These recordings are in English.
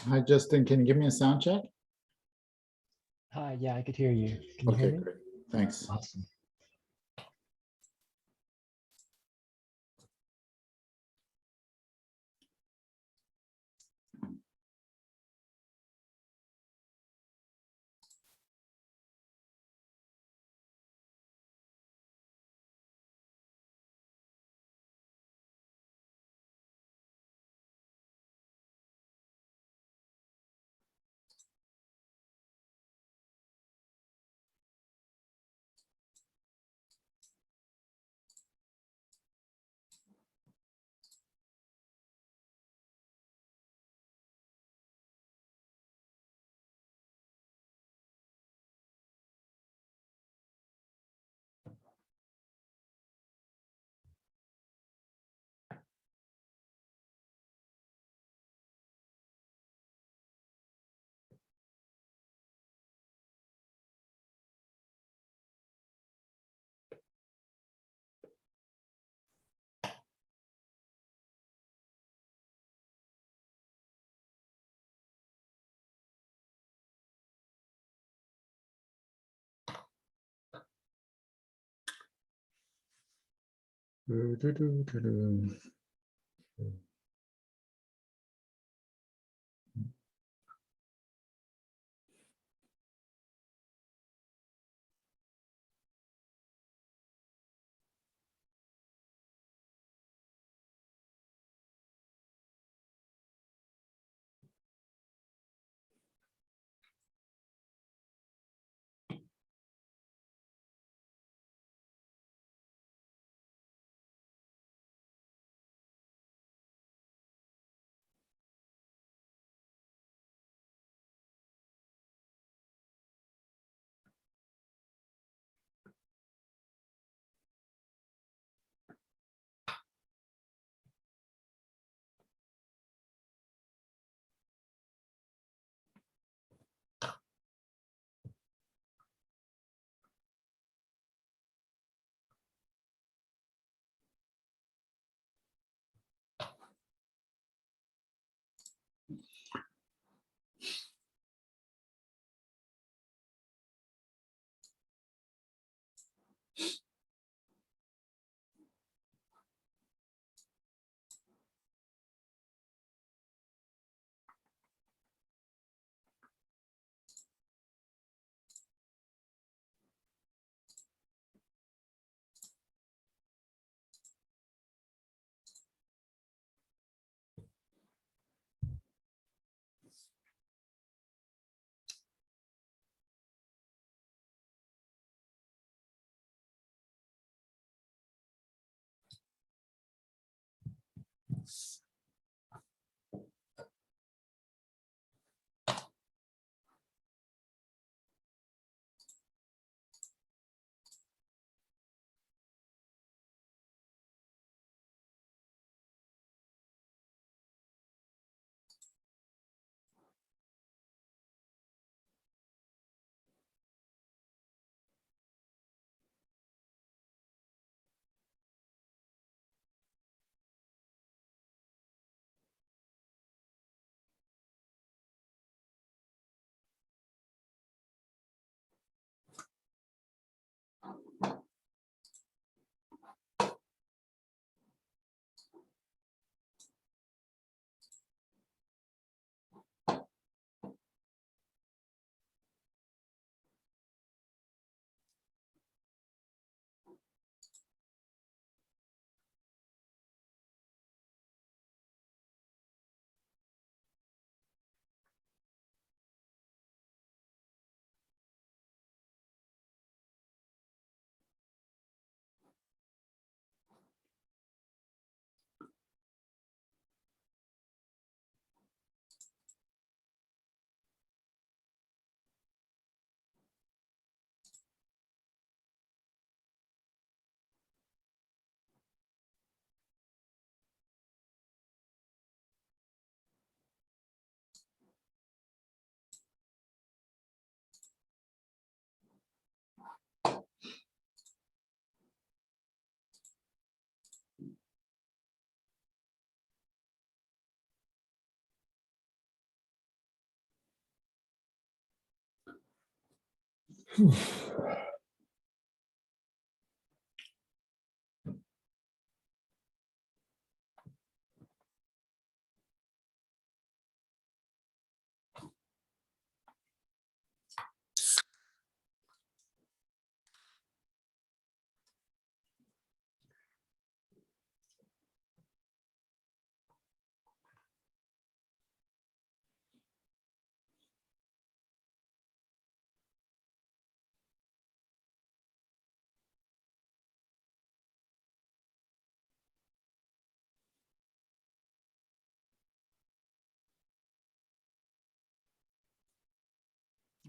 Hi, Justin. Can you give me a sound check? Hi, yeah, I could hear you. Can you hear Okay, me? great. Thanks. Awesome.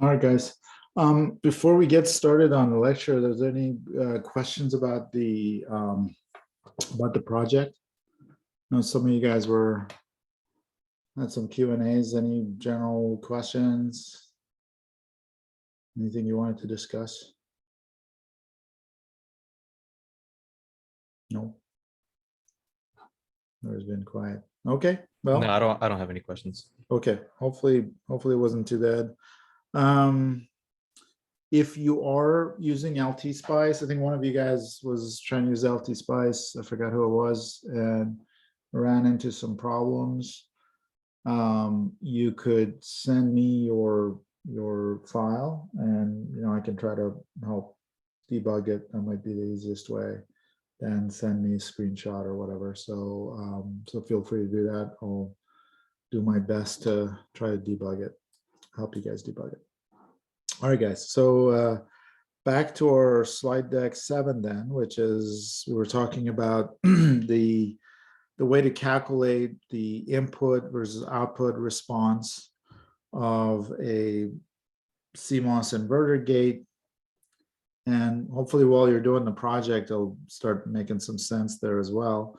All right, guys. Before we get started on the lecture, there's any questions about the project? I know some of you guys had some Q&As. Any general questions? Anything you wanted to discuss? No. There's been quiet. Okay. Well, No, I don't have any questions. okay. Hopefully it wasn't too bad. If you are using LT Spice, I think one of you guys was trying to use LT Spice. I forgot who it was, and ran into some problems. You could send me your file, and I can try to help debug it. That might be the easiest way. And send me a screenshot or whatever. So so feel free to do that. I'll do my best to try to debug it, help you guys debug it. All right, guys. So back to our slide deck 7 then, which is we were talking about the way to calculate the input versus output response of a CMOS inverter gate. And hopefully while you're doing the project, it'll start making some sense there as well,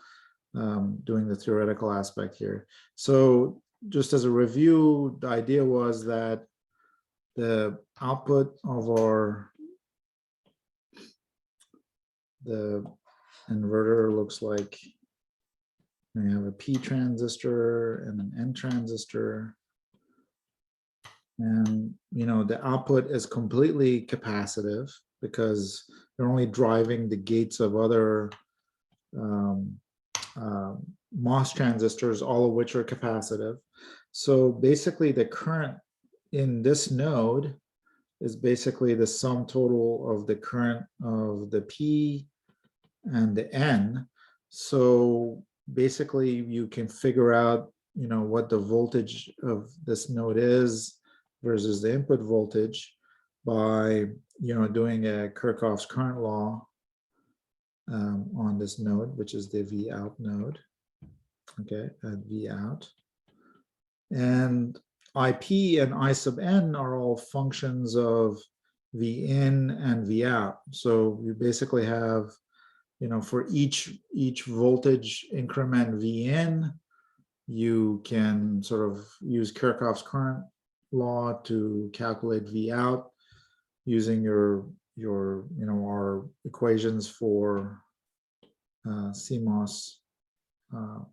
doing the theoretical aspect here. So just as a review, the idea was that the output of the inverter looks like we have a P transistor and an N transistor. And the output is completely capacitive because they're only driving the gates of other MOS transistors, all of which are capacitive. So basically the current in this node is basically the sum total of the current of the P and the N. So basically you can figure out, what the voltage of this node is versus the input voltage by, doing a Kirchhoff's current law on this node, which is the V out node. Okay, at V out. And IP and I sub n are all functions of V in and V out. So you basically have, for each voltage increment V in, you can sort of use Kirchhoff's current law to calculate V out using our equations for CMOS, our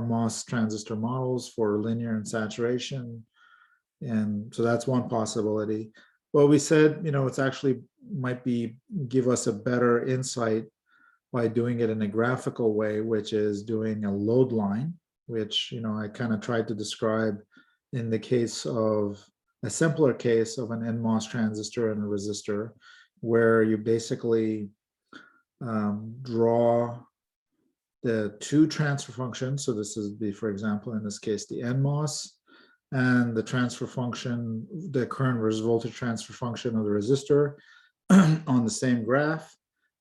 MOS transistor models for linear and saturation. And so that's one possibility. Well, we said, it's actually might give us a better insight by doing it in a graphical way, which is doing a load line, which, I kind of tried to describe in the case of a simpler case of an NMOS transistor and a resistor, where you basically draw the two transfer functions. So this is for example, in this case, the NMOS, and the transfer function, the current versus voltage transfer function of the resistor on the same graph.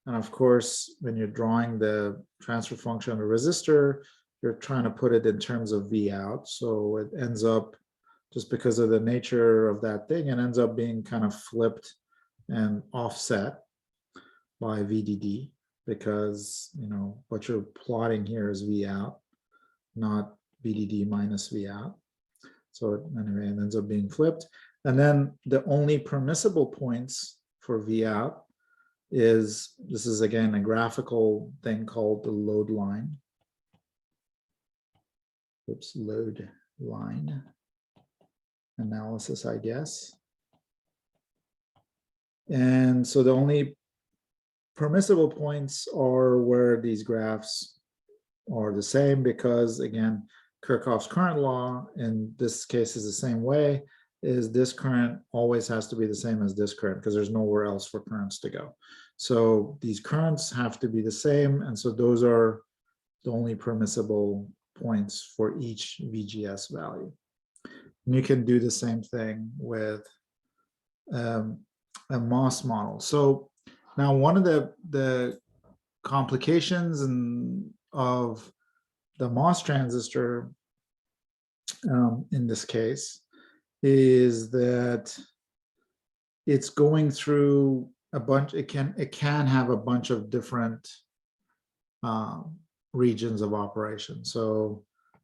And of course, when you're drawing the transfer function of a resistor, you're trying to put it in terms of V out. So it ends up, just because of the nature of that thing, it ends up being kind of flipped and offset by VDD, because what you're plotting here is V out, not VDD minus V out. So anyway, it ends up being flipped. And then the only permissible points for V out is, this is again a graphical thing called the load line. Oops, load line analysis, I guess. And so the only permissible points are where these graphs are the same, because again, Kirchhoff's current law in this case is the same way, is this current always has to be the same as this current, because there's nowhere else for currents to go. So these currents have to be the same, and so those are the only permissible points for each VGS value. And you can do the same thing with a MOS model. So now one of the complications of the MOS transistor in this case is that it's going through a bunch, it can have a bunch of different regions of operation. So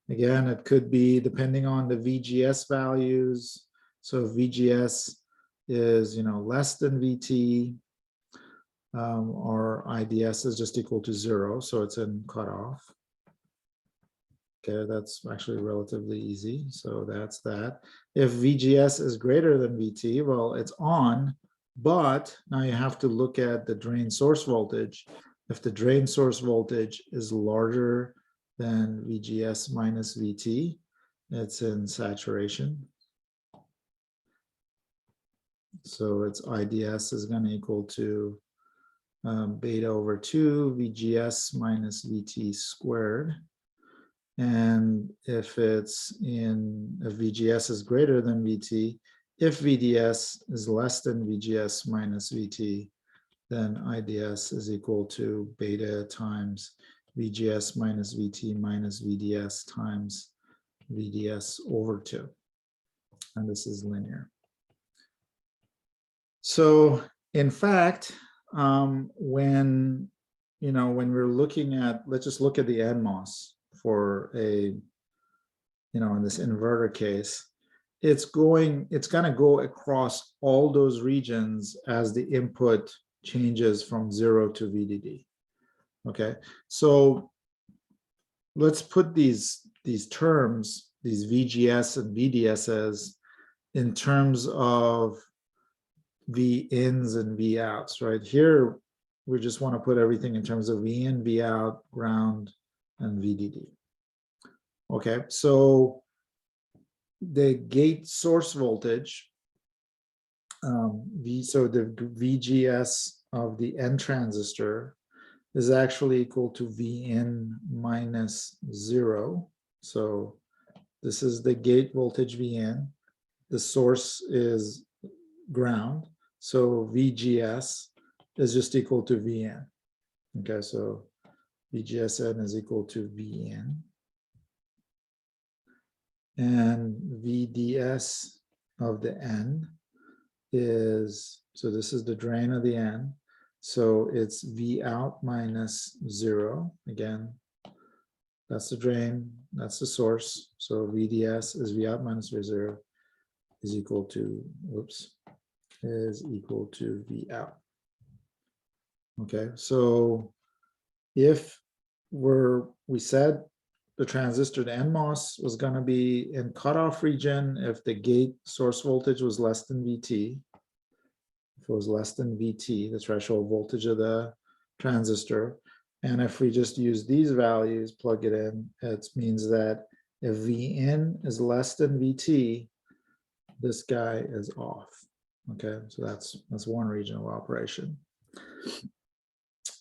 again, it could be depending on the VGS values. So if VGS is less than VT, or IDS is just equal to 0, so it's in cutoff. Okay, that's actually relatively easy. So that's that. If VGS is greater than VT, well, it's on, but now you have to look at the drain source voltage. If the drain source voltage is larger than VGS minus VT, it's in saturation. So its IDS is going to equal to beta over 2 VGS minus VT squared. And if VGS is greater than VT, if VDS is less than VGS minus VT, then IDS is equal to beta times VGS minus VT minus VDS times VDS over 2. And this is linear. So in fact, when we're looking at, let's just look at the NMOS for in this inverter case, it's going to go across all those regions as the input changes from 0 to VDD. Okay, so let's put these terms, these VGS and VDSs, in terms of V ins and V outs. Right here, we just want to put everything in terms of V in, V out, ground, and VDD. Okay, so the gate source voltage, so the VGS of the N transistor is actually equal to Vin minus 0. So this is the gate voltage Vn. The source is ground. So VGS is just equal to Vn. Okay, so VGSN is equal to Vn. And VDS of the N is, so this is the drain of the N. So it's V out minus 0. Again, that's the drain, that's the source. So VDS is V out minus V0 is equal to, is equal to V out. Okay, so if we said the transistor, the NMOS, was going to be in cutoff region if the gate source voltage was less than VT. If it was less than VT, the threshold voltage of the transistor. And if we just use these values, plug it in, it means that if V in is less than VT, this guy is off. Okay, so that's one region of operation.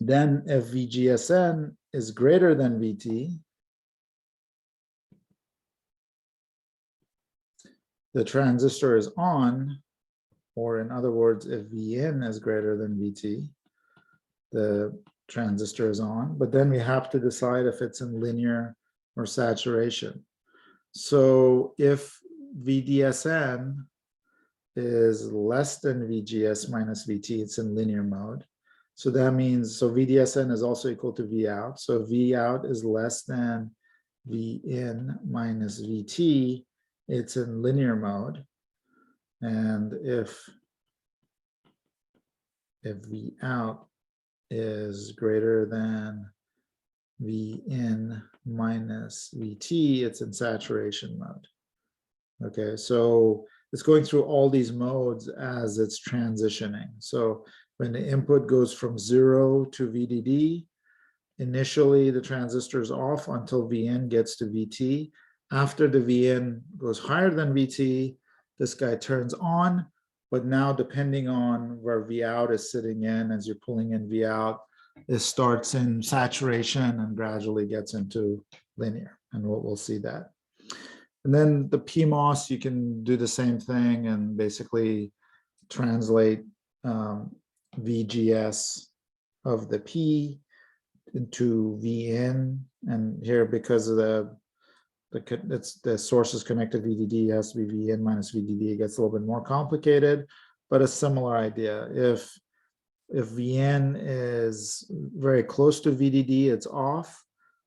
Then if VGSN is greater than VT, the transistor is on, or in other words, if Vin is greater than VT, the transistor is on, but then we have to decide if it's in linear or saturation. So if VDSN is less than VGS minus VT, it's in linear mode. So that means, so VDSN is also equal to V out. So V out is less than V in minus VT, it's in linear mode. And if V out is greater than V in minus VT, it's in saturation mode. Okay, so it's going through all these modes as it's transitioning. So when the input goes from 0 to VDD, initially the transistor is off until VN gets to VT. After the VN goes higher than VT, this guy turns on, but now depending on where V out is sitting in, as you're pulling in V out, it starts in saturation and gradually gets into linear, and we'll see that. And then the PMOS, you can do the same thing and basically translate VGS of the P into VN, and here because of the source is connected VDD, it has to be VN minus VDD. It gets a little bit more complicated, but a similar idea. If VN is very close to VDD, it's off.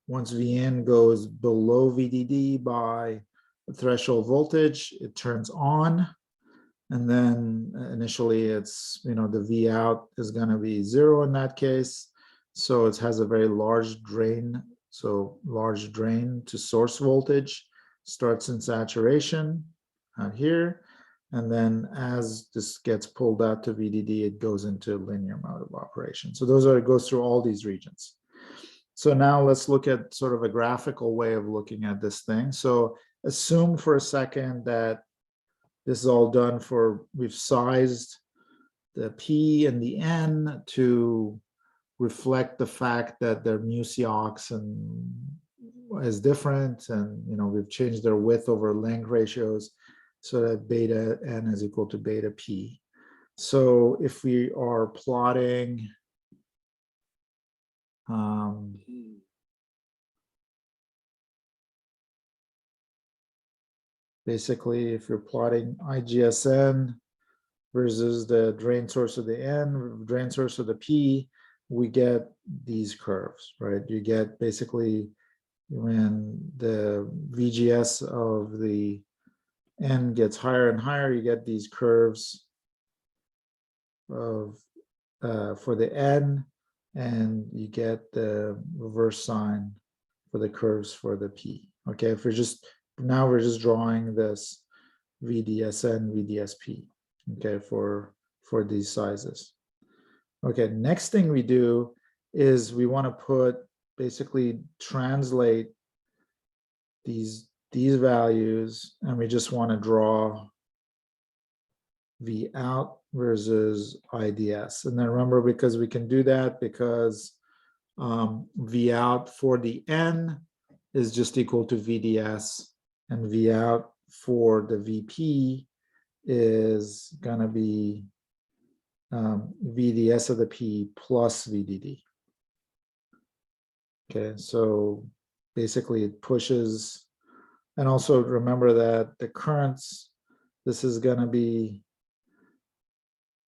Once VN goes below VDD by the threshold voltage, it turns on. And then initially it's, the V out is going to be 0 in that case. So it has a very large drain. So large drain to source voltage, starts in saturation out here. And then as this gets pulled out to VDD, it goes into linear mode of operation. So it goes through all these regions. So now let's look at sort of a graphical way of looking at this thing. So assume for a second that this is all done we've sized the P and the N to reflect the fact that their mu-Cox is different, and we've changed their width over length ratios so that beta N is equal to beta P. So if we are plotting basically, if you're plotting IGSN versus the drain source of the N, drain source of the P, we get these curves, right? You get basically when the VGS of the N gets higher and higher, you get these curves of for the N, and you get the reverse sign for the curves for the P. Okay, if we're just drawing this VDSN, VDSP, okay, for these sizes. Okay, next thing we do is we want to basically translate these values, and we just want to draw V out versus IDS. And then remember, because we can do that because V out for the N is just equal to VDS, and V out for the VP is going to be VDS of the P plus VDD. Okay, so basically it pushes, and also remember that the currents, this is going to be,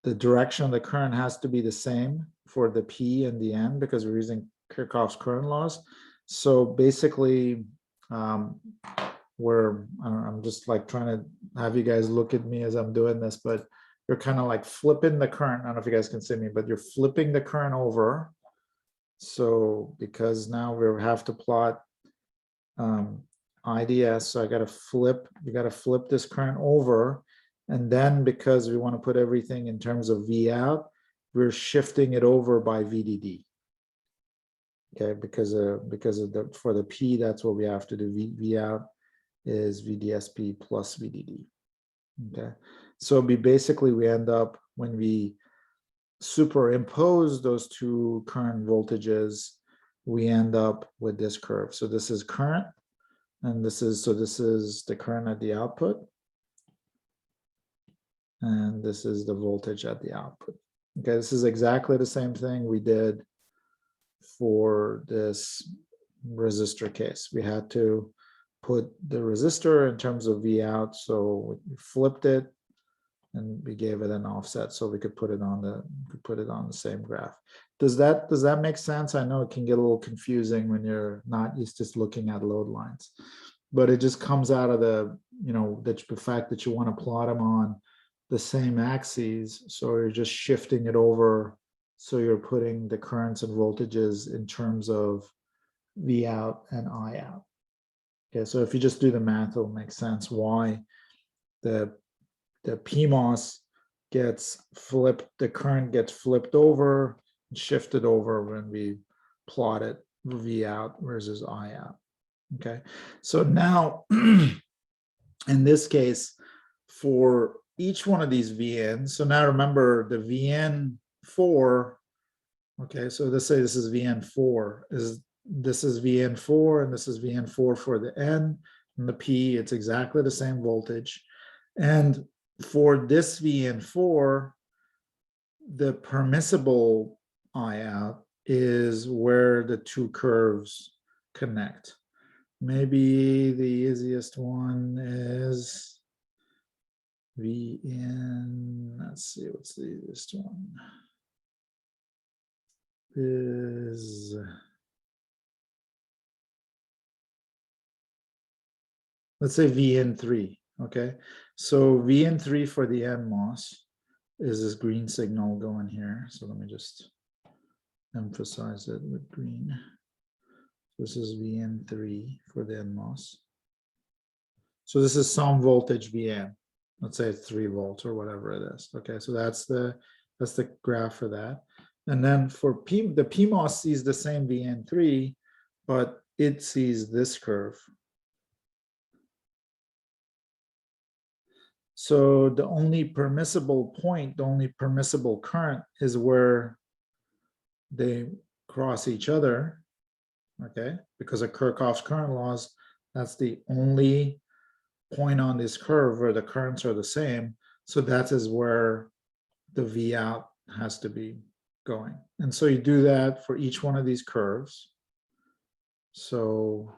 the direction of the current has to be the same for the P and the N because we're using Kirchhoff's current laws. So basically, I'm just like trying to have you guys look at me as I'm doing this, but you're kind of like flipping the current. I don't know if you guys can see me, but you're flipping the current over. So because now we have to plot IDS, so we got to flip this current over. And then because we want to put everything in terms of V out, we're shifting it over by VDD. Okay, because for the P, that's what we have to do. V out is VDSP plus VDD. Okay, so we end up, when we superimpose those two current voltages, we end up with this curve. So this is current, and this is the current at the output, and this is the voltage at the output. Okay, this is exactly the same thing we did for this resistor case. We had to put the resistor in terms of V out, so we flipped it and we gave it an offset so we could put it on the same graph. Does that make sense? I know it can get a little confusing when you're not used to looking at load lines, but it just comes out of the fact that you want to plot them on the same axes, so you're just shifting it over, so you're putting the currents and voltages in terms of V out and I out. Okay, so if you just do the math, it'll make sense why the the PMOS gets flipped, the current gets flipped over, shifted over when we plot it V out versus I out. Okay, so now in this case, for each one of these VNs, so now remember the VN4, okay, so let's say this is VN4, this is VN4 and this is VN4 for the N, and the P, it's exactly the same voltage. And for this VN4, the permissible I out is where the two curves connect. Maybe the easiest one is VN, let's see, what's the easiest one? Is, let's say VN3, okay? So VN3 for the NMOS is this green signal going here. So let me just emphasize it with green. This is VN3 for the NMOS. So this is some voltage VN. Let's say it's 3 volts or whatever it is. Okay, so that's the graph for that. And then for the PMOS sees the same VN3, but it sees this curve. So the only permissible point, the only permissible current is where they cross each other, okay? Because of Kirchhoff's current laws, that's the only point on this curve where the currents are the same. So that is where the V out has to be going. And so you do that for each one of these curves. So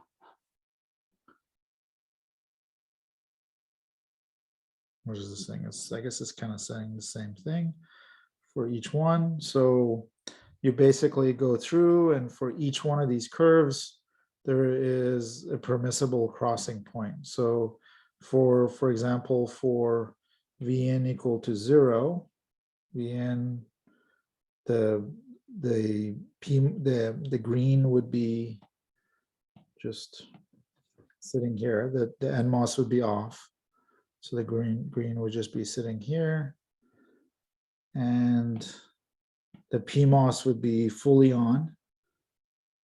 what is this thing? I guess it's kind of saying the same thing for each one. So you basically go through, and for each one of these curves, there is a permissible crossing point. So for example, for Vn equal to 0, Vn, the green would be just sitting here, the NMOS would be off. So the green would just be sitting here, and the PMOS would be fully on.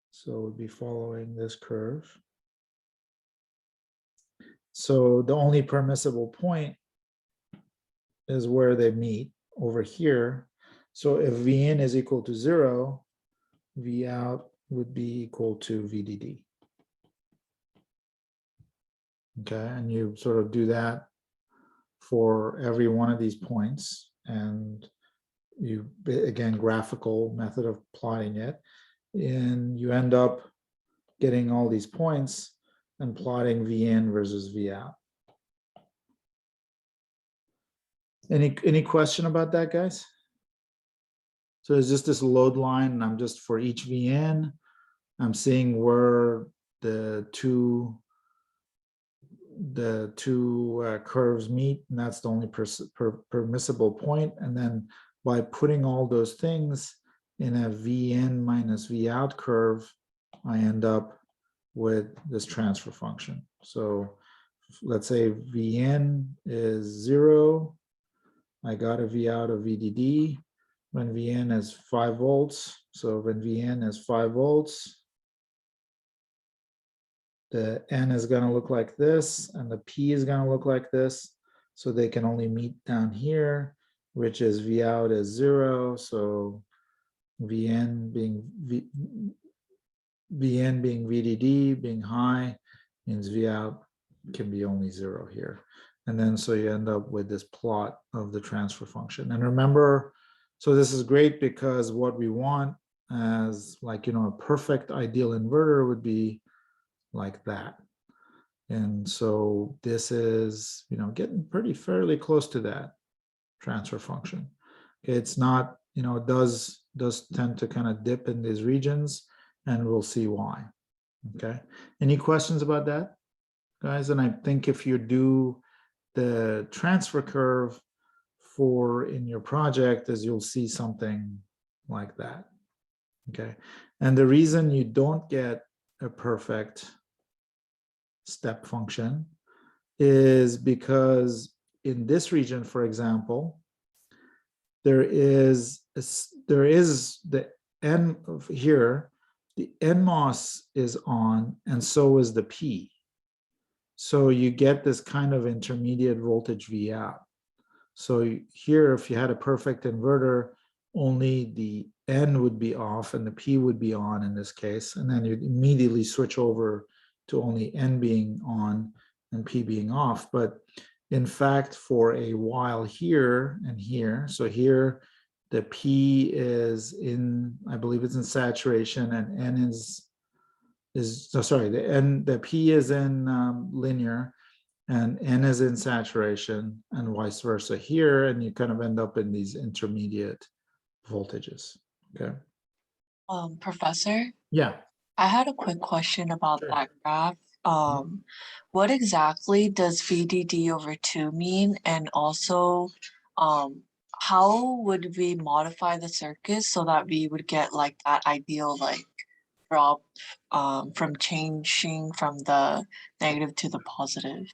So it would be following this curve. So the only permissible point is where they meet over here. So if Vn is equal to 0, V out would be equal to VDD. Okay, and you sort of do that for every one of these points, and you, again, graphical method of plotting it, and you end up getting all these points and plotting Vn versus V out. Any question about that, guys? So it's just this load line, and I'm just, for each Vn, I'm seeing where the two curves meet, and that's the only permissible point. And then by putting all those things in a Vn minus V out curve, I end up with this transfer function. So let's say Vn is 0, I got a V out of VDD when Vn is 5 volts. So when Vn is 5 volts, the N is going to look like this, and the P is going to look like this. So they can only meet down here, which is V out is 0. So Vn being VDD being high means V out can be only 0 here. And then so you end up with this plot of the transfer function. And remember, so this is great because what we want as, like, you know, a perfect ideal inverter would be like that. And so this is, you know, getting pretty fairly close to that transfer function. Okay, it's not, you know, it does tend to kind of dip in these regions, and we'll see why. Okay, any questions about that, guys? And I think if you do the transfer curve for in your project, is you'll see something like that. Okay, and the reason you don't get a perfect step function is because in this region, for example, there is the N of here, the NMOS is on, and so is the P. So you get this kind of intermediate voltage V out. So here, if you had a perfect inverter, only the N would be off and the P would be on in this case. And then you'd immediately switch over to only N being on and P being off. But in fact, for a while here and here, so here the P is in, I believe it's in saturation, and N the P is in linear and N is in saturation and vice versa here, and you kind of end up in these intermediate voltages. Okay. Professor, Yeah. I had a quick question about Sure. that graph. What exactly does VDD over 2 mean? And also, how would we modify the circuit so that we would get like that ideal like drop from changing from the negative to the positive?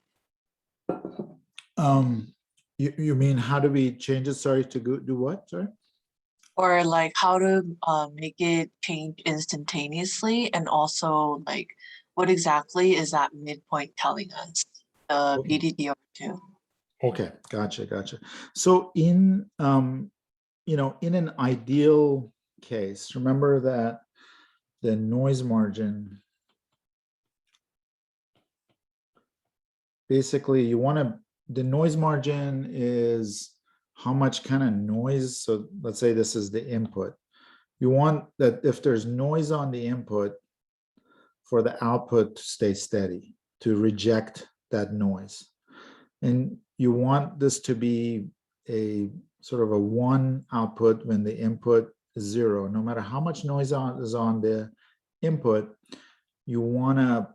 You mean how do we change it? Sorry, to go do what? Sorry. Or like how to make it change instantaneously, and also like what exactly is that midpoint telling us, the Okay. VDD over 2? Okay, gotcha. So in in an ideal case, remember that the noise margin, basically the noise margin is how much kind of noise. So let's say this is the input. You want that if there's noise on the input, for the output to stay steady, to reject that noise. And you want this to be a sort of a 1 output when the input is 0. No matter how much noise is on the input, you want to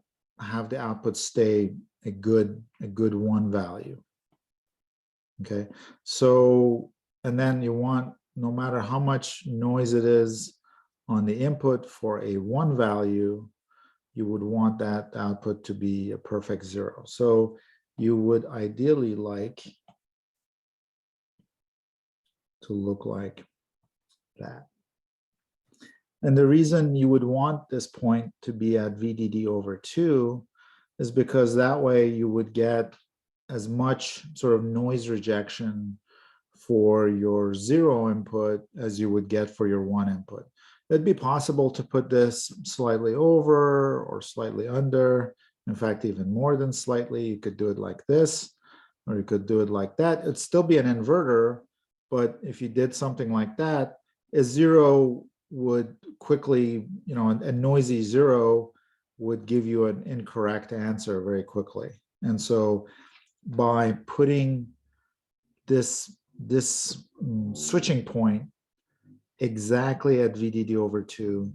have the output stay a good 1 value. Okay, so, and then you want, no matter how much noise it is on the input for a 1 value, you would want that output to be a perfect 0. So you would ideally like to look like that. And the reason you would want this point to be at VDD over 2 is because that way you would get as much sort of noise rejection for your 0 input as you would get for your 1 input. It'd be possible to put this slightly over or slightly under. In fact, even more than slightly. You could do it like this, or you could do it like that. It'd still be an inverter, but if you did something like that, a 0 would quickly, a noisy 0 would give you an incorrect answer very quickly. And so by putting this switching point exactly at VDD over 2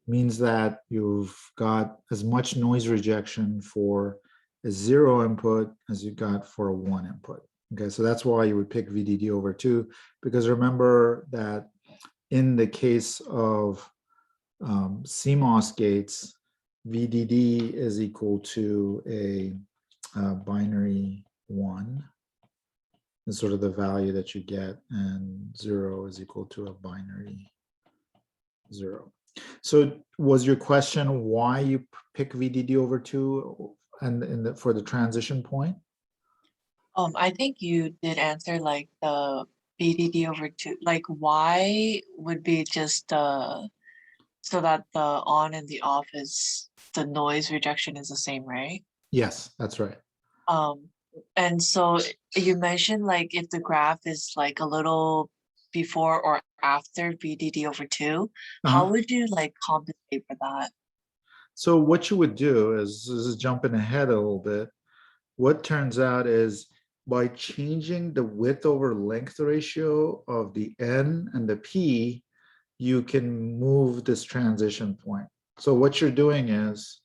means that you've got as much noise rejection for a 0 input as you got for a 1 input. Okay, so that's why you would pick VDD over 2, because remember that in the case of CMOS gates, VDD is equal to a binary 1. Is sort of the value that you get, and 0 is equal to a binary 0. So was your question why you pick VDD over 2 and for the transition point? I think you did answer like the VDD over 2, like why would be just so that the on and the off is, the noise rejection is the same, right? Yes, that's right. And so you mentioned like if the graph is like a little before or after VDD over 2, how would you like compensate for that? So what you would do is, this is jumping ahead a little bit. What turns out is by changing the width over length ratio of the N and the P, you can move this transition point. So what you're doing is,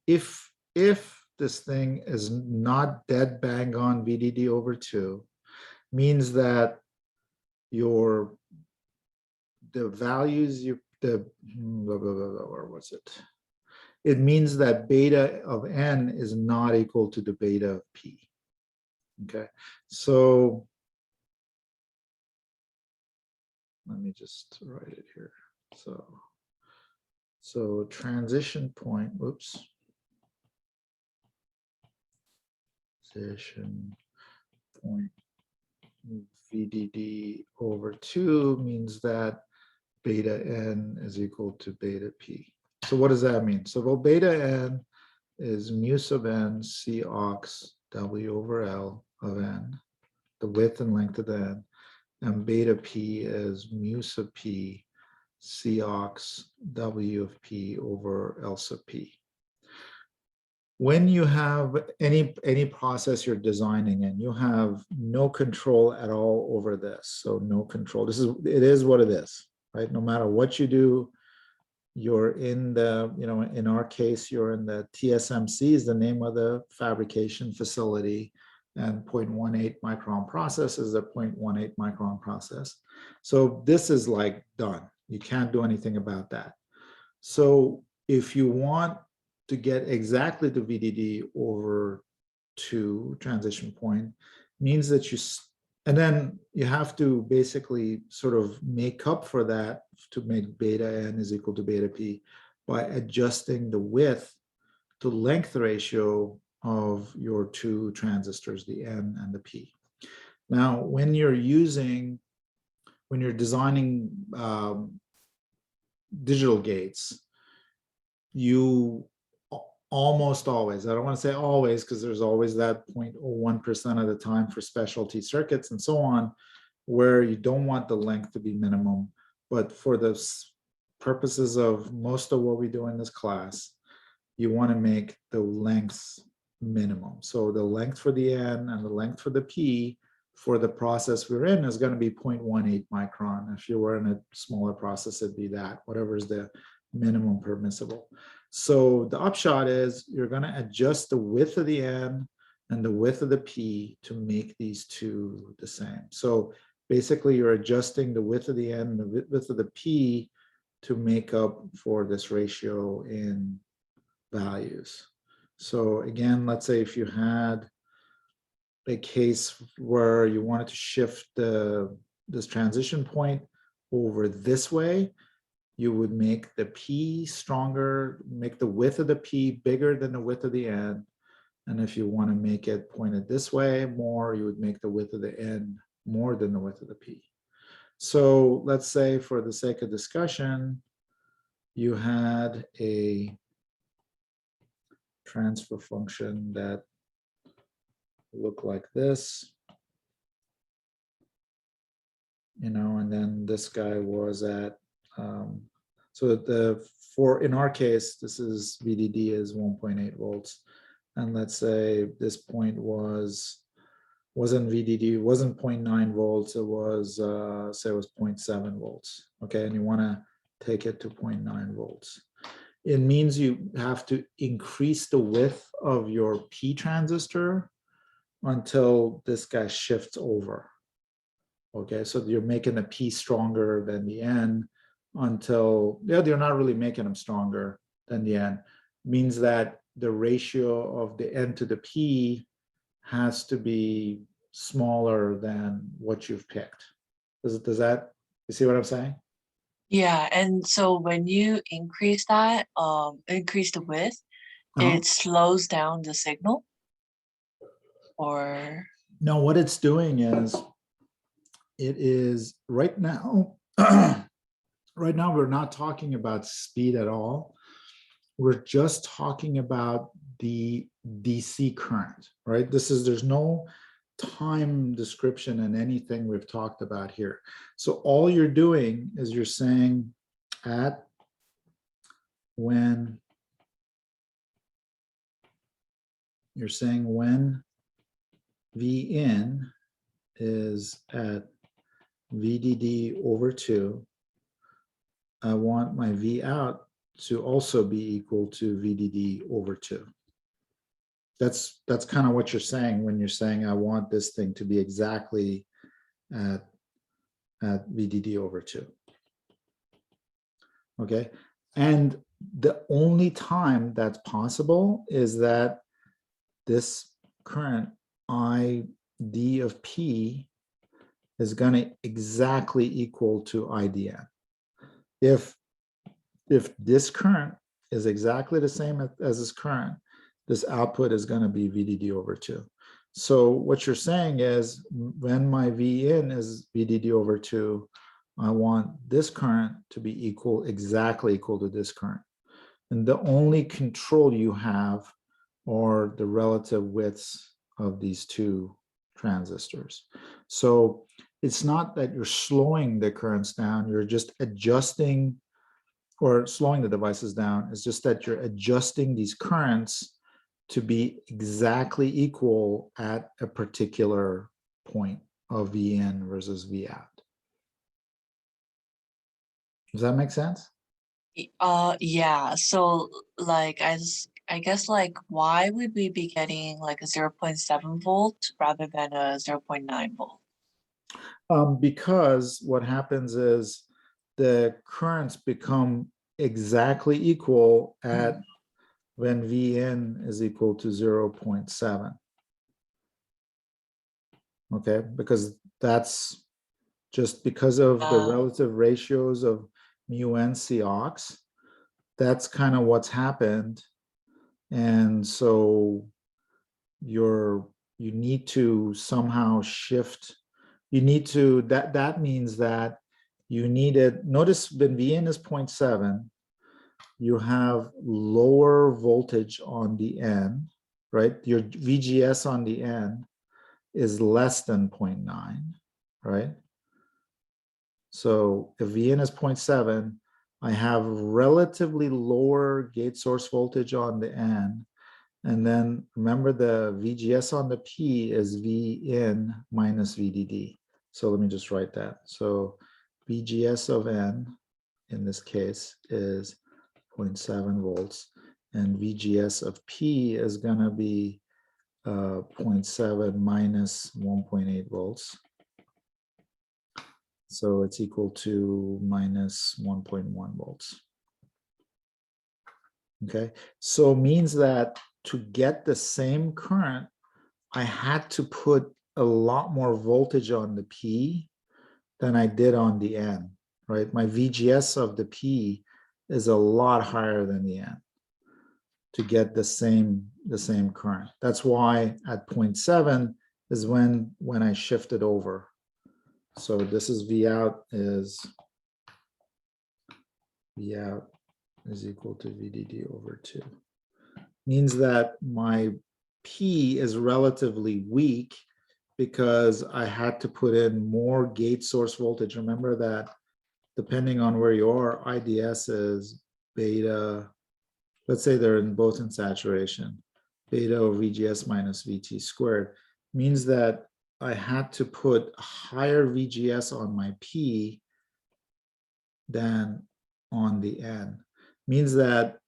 if this thing is not dead bang on VDD over 2, means that the values where was it? It means that beta of N is not equal to the beta of P. Okay, so let me just write it here. So transition point, whoops. Transition point VDD over 2 means that beta n is equal to beta p. So what does that mean? So well, beta n is mu sub n C ox W over L of n, the width and length of the n, and beta p is mu sub p C ox W of p over L sub p. When you have any process you're designing in, you have no control at all over this. So no control. It is what it is, right? No matter what you do, you're in the, in our case, you're in the TSMC is the name of the fabrication facility, and 0.18 micron process is a 0.18 micron process. So this is like done. You can't do anything about that. So if you want to get exactly the VDD over 2 transition point, means that and then you have to basically sort of make up for that to make beta n is equal to beta p by adjusting the width to length ratio of your 2 transistors, the n and the p. Now, when you're designing digital gates, you almost always, I don't want to say always, because there's always that 0.01% of the time for specialty circuits and so on, where you don't want the length to be minimum. But for the purposes of most of what we do in this class, you want to make the length minimum. So the length for the N and the length for the P for the process we're in is going to be 0.18 micron. If you were in a smaller process, it'd be that, whatever is the minimum permissible. So the upshot is you're going to adjust the width of the N and the width of the P to make these two the same. So basically you're adjusting the width of the N and the width of the P to make up for this ratio in values. So again, let's say if you had a case where you wanted to shift this transition point over this way, you would make the P stronger, make the width of the P bigger than the width of the N. And if you want to make it pointed this way more, you would make the width of the N more than the width of the P. So let's say for the sake of discussion, you had a transfer function that looked like this, and then this guy was at, so in our case, this is VDD is 1.8 volts. And let's say this point wasn't VDD, wasn't 0.9 volts, it was, say it was 0.7 volts. Okay, and you want to take it to 0.9 volts. It means you have to increase the width of your P transistor until this guy shifts over. Okay, so you're making the P stronger than the N until, you're not really making them stronger than the N. Means that the ratio of the N to the P has to be smaller than what you've picked. Does that, you see what I'm saying? Yeah, and so when you increase that, increase the width, it slows down the signal, or? No, what it's doing is, it is right now, right now we're not talking about speed at all. We're just talking about the DC current, right? There's no time description in anything we've talked about here. So all you're doing is you're saying when V in is at VDD over 2, I want my V out to also be equal to VDD over 2. That's kind of what you're saying when you're saying I want this thing to be exactly at VDD over 2. Okay, and the only time that's possible is that this current I D of P is going to exactly equal to IDN. If this current is exactly the same as this current, this output is going to be VDD over 2. So what you're saying is when my V in is VDD over 2, I want this current to be exactly equal to this current. And the only control you have are the relative widths of these two transistors. So it's not that you're slowing the currents down, you're just adjusting or slowing the devices down. It's just that you're adjusting these currents to be exactly equal at a particular point of V in versus V out. Does that make sense? Yeah, so like I guess like why would we be getting like a 0.7 volt rather than a 0.9 volt? Because what happens is the currents become exactly equal at when V in is equal to 0.7. Okay, because that's just because of the relative ratios of mu n C ox. That's kind of what's happened. And so you need to somehow shift. You need to, that means that you needed, notice when V in is 0.7, you have lower voltage on the end, right? Your VGS on the end is less than 0.9, right? So if V in is 0.7, I have relatively lower gate source voltage on the end. And then remember the VGS on the P is V in minus VDD. So let me just write that. So VGS of N in this case is 0.7 volts. And VGS of P is going to be 0.7 minus 1.8 volts. So it's equal to minus 1.1 volts. Okay, so means that to get the same current, I had to put a lot more voltage on the P than I did on the N, right? My VGS of the P is a lot higher than the N to get the same current. That's why at 0.7 is when I shifted over. So this is V out is equal to VDD over 2. Means that my P is relatively weak because I had to put in more gate source voltage. Remember that depending on where you are, IDS is beta, let's say they're both in saturation, beta of VGS minus VT squared, means that I had to put higher VGS on my P than on the N. Means that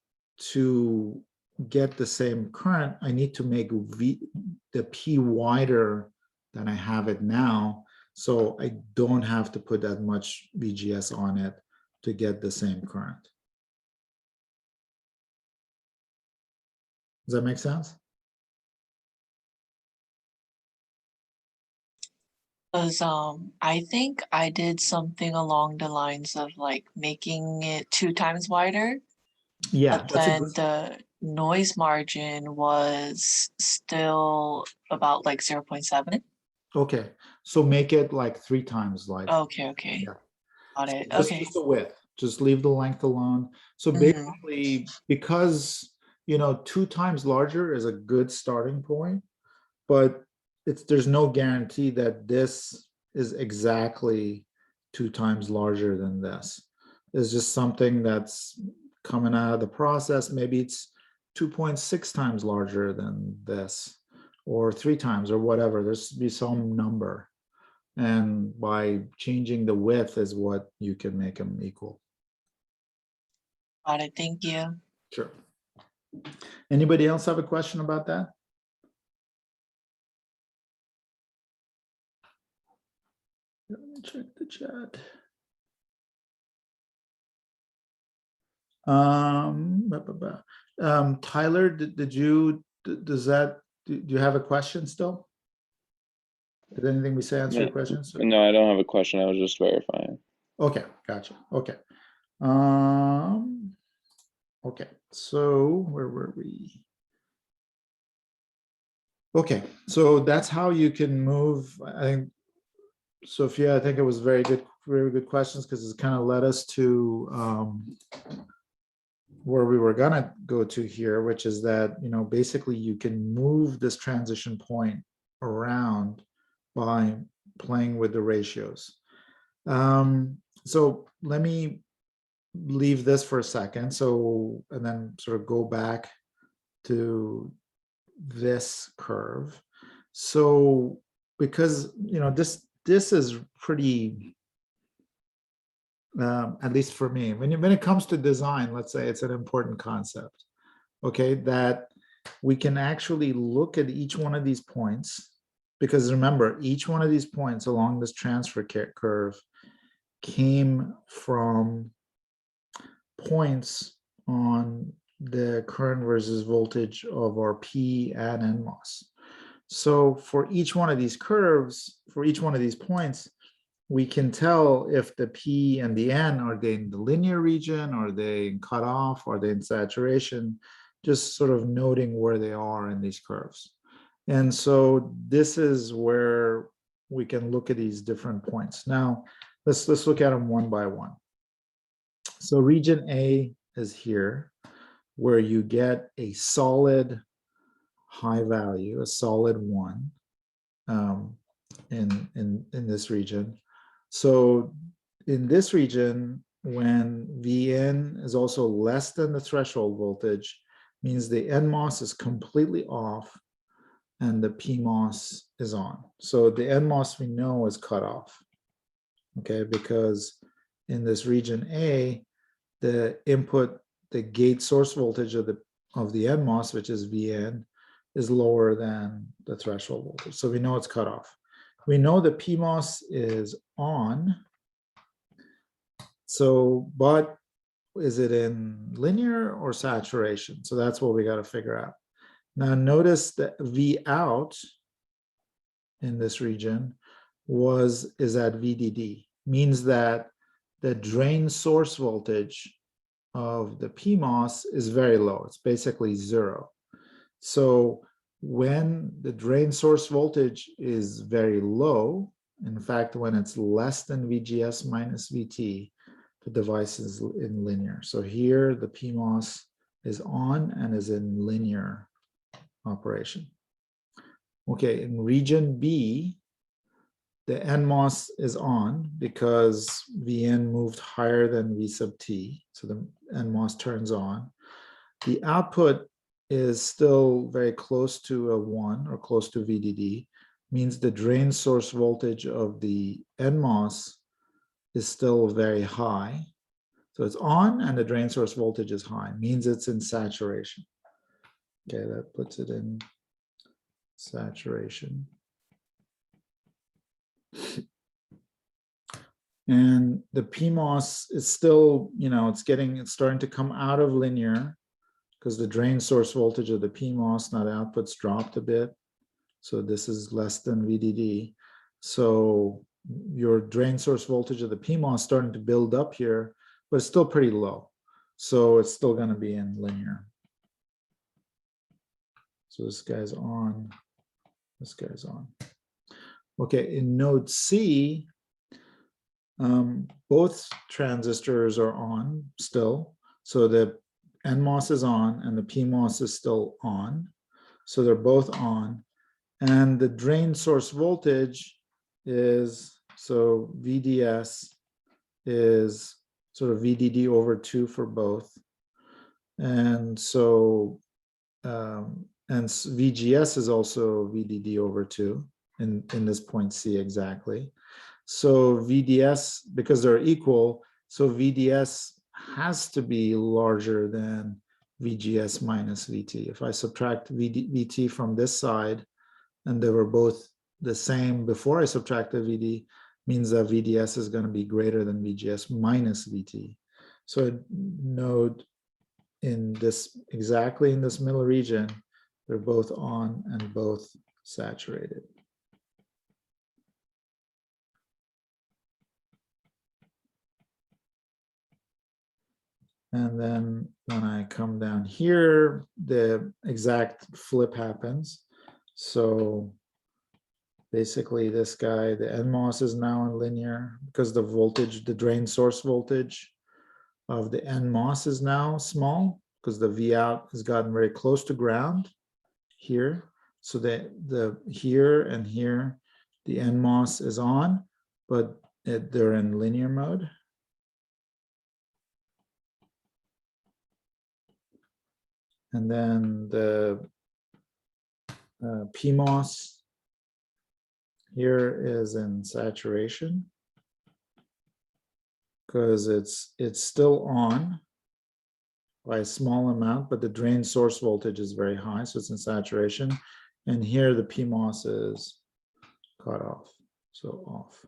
to get the same current, I need to make the P wider than I have it now. So I don't have to put that much VGS on it to get the same current. Does that make sense? Because I think I did something along the lines of like making it 2 times wider, Yeah, but that's a then good. the noise margin was still about like 0.7. Okay, so make it like 3 times like. Okay, Yeah. got it. Just Okay. the width. Just leave the length alone. So basically, because 2 times larger is a good starting point, but there's no guarantee that this is exactly 2 times larger than this. It's just something that's coming out of the process. Maybe it's 2.6 times larger than this, or 3 times, or whatever. There's be some number. And by changing the width is what you can make them equal. Got it. Thank you. Sure. Anybody else have a question about that? Let me check the chat. Tyler, do you have a question still? Did anything we say answer your No, questions? no, I don't have a question. I was just verifying. Okay, gotcha. Okay. Um, okay, so where were we? Okay, so that's how you can move. I think, Sophia, I think it was very good questions because it's kind of led us to where we were gonna go to here, which is that, you know, basically you can move this transition point around by playing with the ratios. So let me leave this for a second. So, and then sort of go back to this curve. So, because, you know, this is pretty, at least for me, when it comes to design, let's say it's an important concept, okay, that we can actually look at each one of these points, because remember, each one of these points along this transfer curve came from points on the current versus voltage of our P and NMOS. So for each one of these curves, for each one of these points, we can tell if the P and the N, are they in the linear region, are they in cutoff, are they in saturation, just sort of noting where they are in these curves. And so this is where we can look at these different points. Now, let's look at them one by one. So region A is here, where you get a solid high value, a solid 1 in this region. So in this region, when Vn is also less than the threshold voltage, means the NMOS is completely off and the PMOS is on. So the NMOS we know is cut off, okay, because in this region A, the input, the gate source voltage of the NMOS, which is Vn, is lower than the threshold voltage. So we know it's cut off. We know the PMOS is on. So, but is it in linear or saturation? So that's what we got to figure out. Now notice that V out in this region is at VDD, means that the drain source voltage of the PMOS is very low. It's basically 0. So when the drain source voltage is very low, in fact, when it's less than VGS minus VT, the device is in linear. So here the PMOS is on and is in linear operation. Okay, in region B, the NMOS is on because Vn moved higher than V sub t, so the NMOS turns on. The output is still very close to a 1 or close to VDD, means the drain source voltage of the NMOS is still very high. So it's on and the drain source voltage is high, means it's in saturation. Okay, that puts it in saturation. And the PMOS is still, you know, it's starting to come out of linear because the drain source voltage of the PMOS, now the output's dropped a bit. So this is less than VDD. So your drain source voltage of the PMOS starting to build up here, but it's still pretty low. So it's still going to be in linear. So this guy's on, this guy's on. Okay, in node C, both transistors are on still. So the NMOS is on and the PMOS is still on. So they're both on. And the drain source voltage is, so VDS is sort of VDD over 2 for both. And so, and VGS is also VDD over 2 in this point C exactly. So VDS, because they're equal, so VDS has to be larger than VGS minus VT. If I subtract VT from this side, and they were both the same before I subtracted VD, means that VDS is going to be greater than VGS minus VT. So node in this, exactly in this middle region, they're both on and both saturated. And then when I come down here, the exact flip happens. So basically this guy, the NMOS is now in linear because the voltage, the drain source voltage of the NMOS is now small because the V out has gotten very close to ground here. So that the here and here, the NMOS is on, but they're in linear mode. And then the PMOS here is in saturation because it's still on by a small amount, but the drain source voltage is very high, so it's in saturation. And here the PMOS is cut off, so off.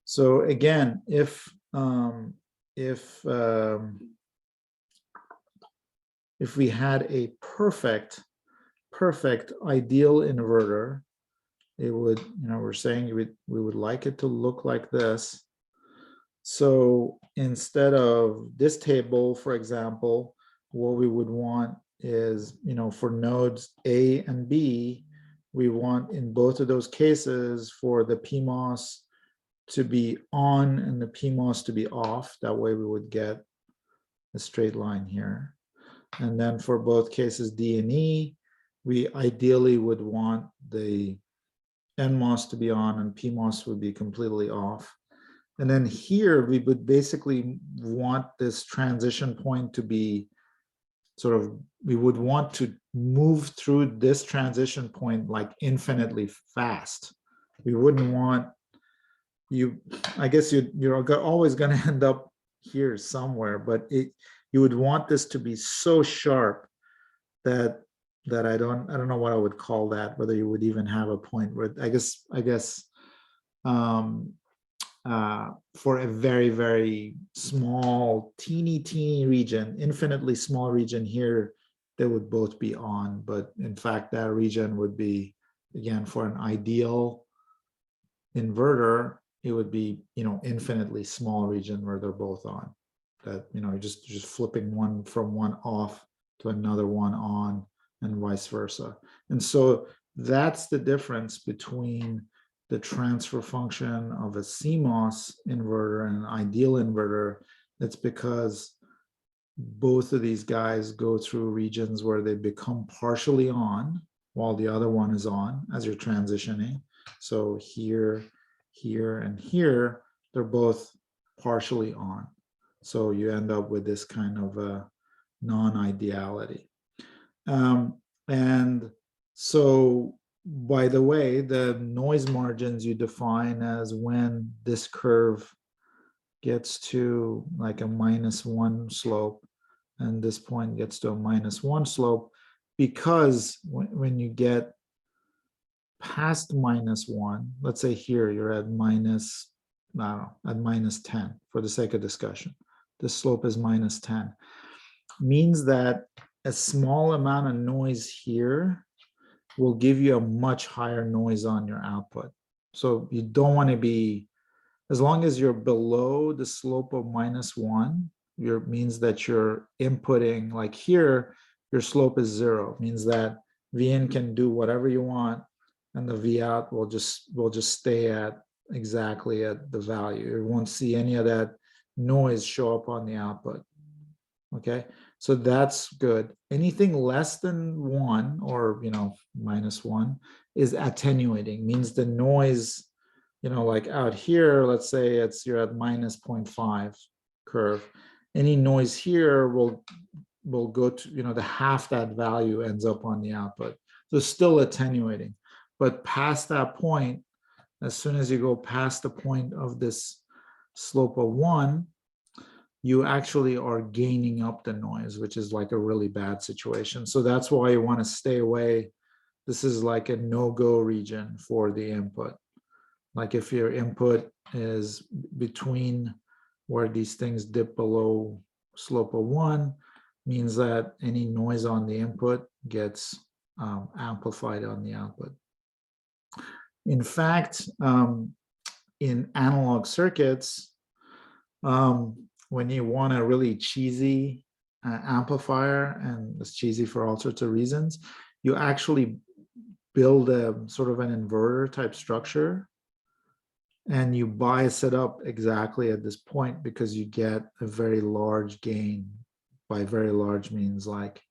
So again, if we had a perfect ideal inverter, it would, we're saying we would like it to look like this. So instead of this table, for example, what we would want is, for nodes A and B, we want in both of those cases for the PMOS to be on and the PMOS to be off. That way we would get a straight line here. And then for both cases D and E, we ideally would want the NMOS to be on and PMOS would be completely off. And then here we would basically want this transition point to be sort of, we would want to move through this transition point like infinitely fast. We wouldn't want I guess you're always going to end up here somewhere, but you would want this to be so sharp that I don't know what I would call that, whether you would even have a point where I guess for a very, very small, teeny region, infinitely small region here, they would both be on. But in fact, that region would be, again, for an ideal inverter, it would be, infinitely small region where they're both on. That, just flipping one from one off to another one on and vice versa. And so that's the difference between the transfer function of a CMOS inverter and an ideal inverter. That's because both of these guys go through regions where they become partially on while the other one is on as you're transitioning. So here, and here, they're both partially on. So you end up with this kind of a non-ideality. And so, by the way, the noise margins you define as when this curve gets to like a -1 slope and this point gets to a -1 slope, because when you get past -1, let's say here you're at -10 for the sake of discussion. The slope is -10, means that a small amount of noise here will give you a much higher noise on your output. So you don't want to be, as long as you're below the slope of -1, means that you're inputting, like here, your slope is 0, means that VN can do whatever you want and the V out will just stay at exactly at the value. You won't see any of that noise show up on the output. Okay, so that's good. Anything less than 1 or -1 is attenuating, means the noise, like out here, let's say you're at -0.5 curve. Any noise here will go to, the half that value ends up on the output. So still attenuating. But past that point, as soon as you go past the point of this slope of 1, you actually are gaining up the noise, which is like a really bad situation. So that's why you want to stay away. This is like a no-go region for the input. Like if your input is between where these things dip below slope of 1, means that any noise on the input gets amplified on the output. In fact, in analog circuits, when you want a really cheesy amplifier, and it's cheesy for all sorts of reasons, you actually build a sort of an inverter type structure, and you bias it up exactly at this point because you get a very large gain. By very large means like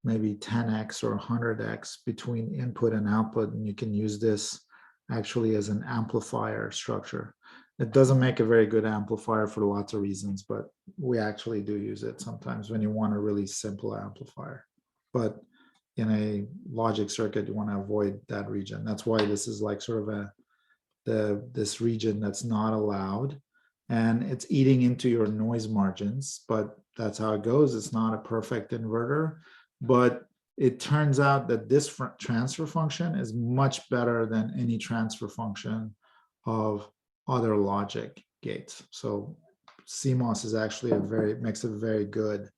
maybe 10x or 100x between input and output, and you can use this actually as an amplifier structure. It doesn't make a very good amplifier for lots of reasons, but we actually do use it sometimes when you want a really simple amplifier. But in a logic circuit, you want to avoid that region. That's why this is like sort of this region that's not allowed, and it's eating into your noise margins, but that's how it goes. It's not a perfect inverter, but it turns out that this transfer function is much better than any transfer function of other logic gates. So CMOS is actually makes a very good,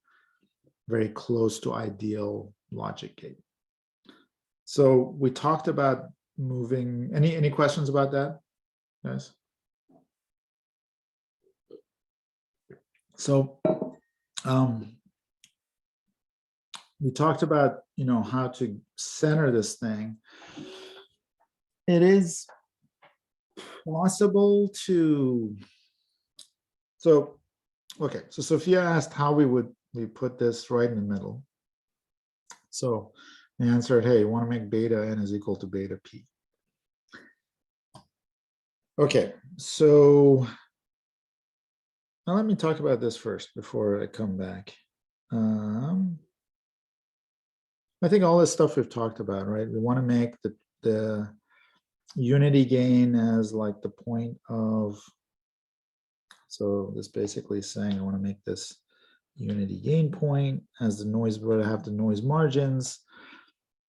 very close to ideal logic gate. So we talked about moving, any questions about that, guys? So we talked about, how to center this thing. It is possible to, okay, so Sophia asked how we put this right in the middle. So the answer, hey, you want to make beta n is equal to beta p. Okay, so now let me talk about this first before I come back. I think all this stuff we've talked about, right? We want to make the unity gain as like the point of, so this basically is saying I want to make this unity gain point as the noise, where I have the noise margins,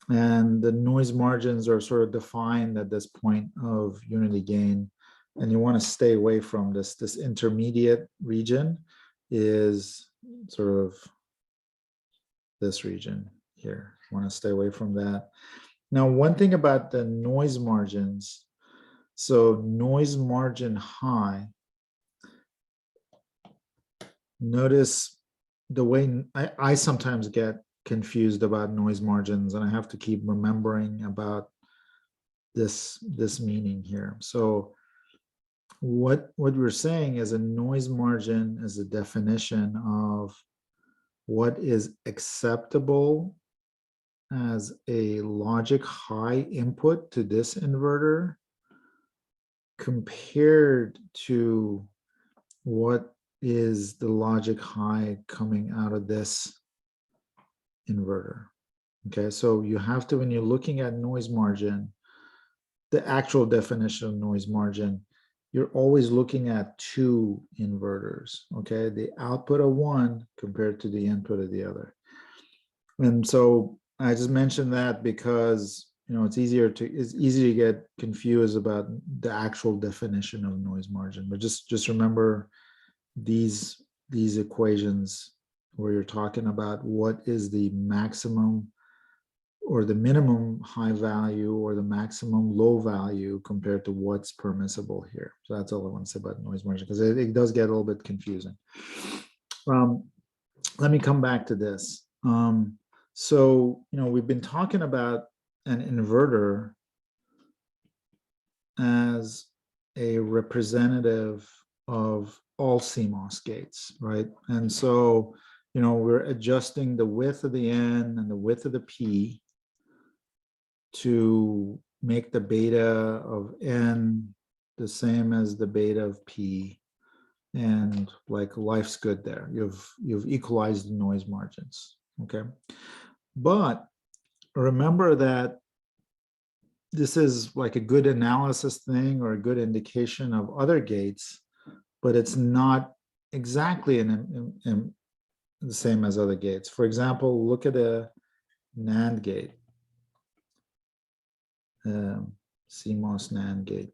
and the noise margins are sort of defined at this point of unity gain, and you want to stay away from this intermediate region is sort of this region here. Want to stay away from that. Now, one thing about the noise margins, so noise margin high, notice the way I sometimes get confused about noise margins, and I have to keep remembering about this meaning here. So what we're saying is a noise margin is a definition of what is acceptable as a logic high input to this inverter compared to what is the logic high coming out of this inverter. Okay, so you have to, when you're looking at noise margin, the actual definition of noise margin, you're always looking at two inverters, okay? The output of one compared to the input of the other. And so I just mentioned that because, it's easy to get confused about the actual definition of noise margin, but just remember these equations where you're talking about what is the maximum or the minimum high value or the maximum low value compared to what's permissible here. So that's all I want to say about noise margin, because it does get a little bit confusing. Let me come back to this. So, we've been talking about an inverter as a representative of all CMOS gates, right? And so, we're adjusting the width of the N and the width of the P to make the beta of N the same as the beta of P, and like life's good there. You've equalized the noise margins, okay? But remember that this is like a good analysis thing or a good indication of other gates, but it's not exactly in the same as other gates. For example, look at a NAND gate, CMOS NAND gate.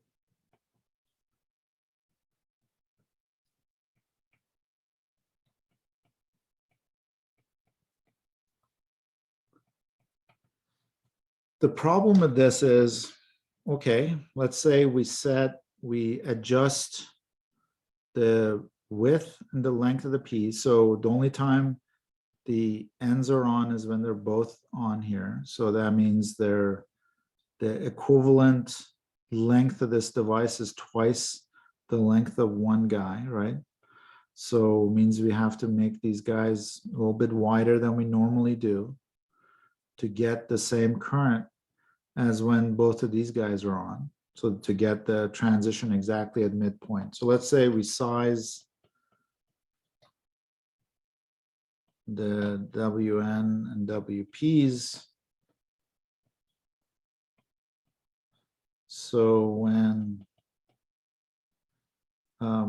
The problem with this is, okay, let's say we set we adjust the width and the length of the piece. So the only time the ends are on is when they're both on here. So that means the equivalent length of this device is twice the length of one guy, right? So it means we have to make these guys a little bit wider than we normally do to get the same current as when both of these guys are on. So to get the transition exactly at midpoint. So let's say we size the WN and WPs. So when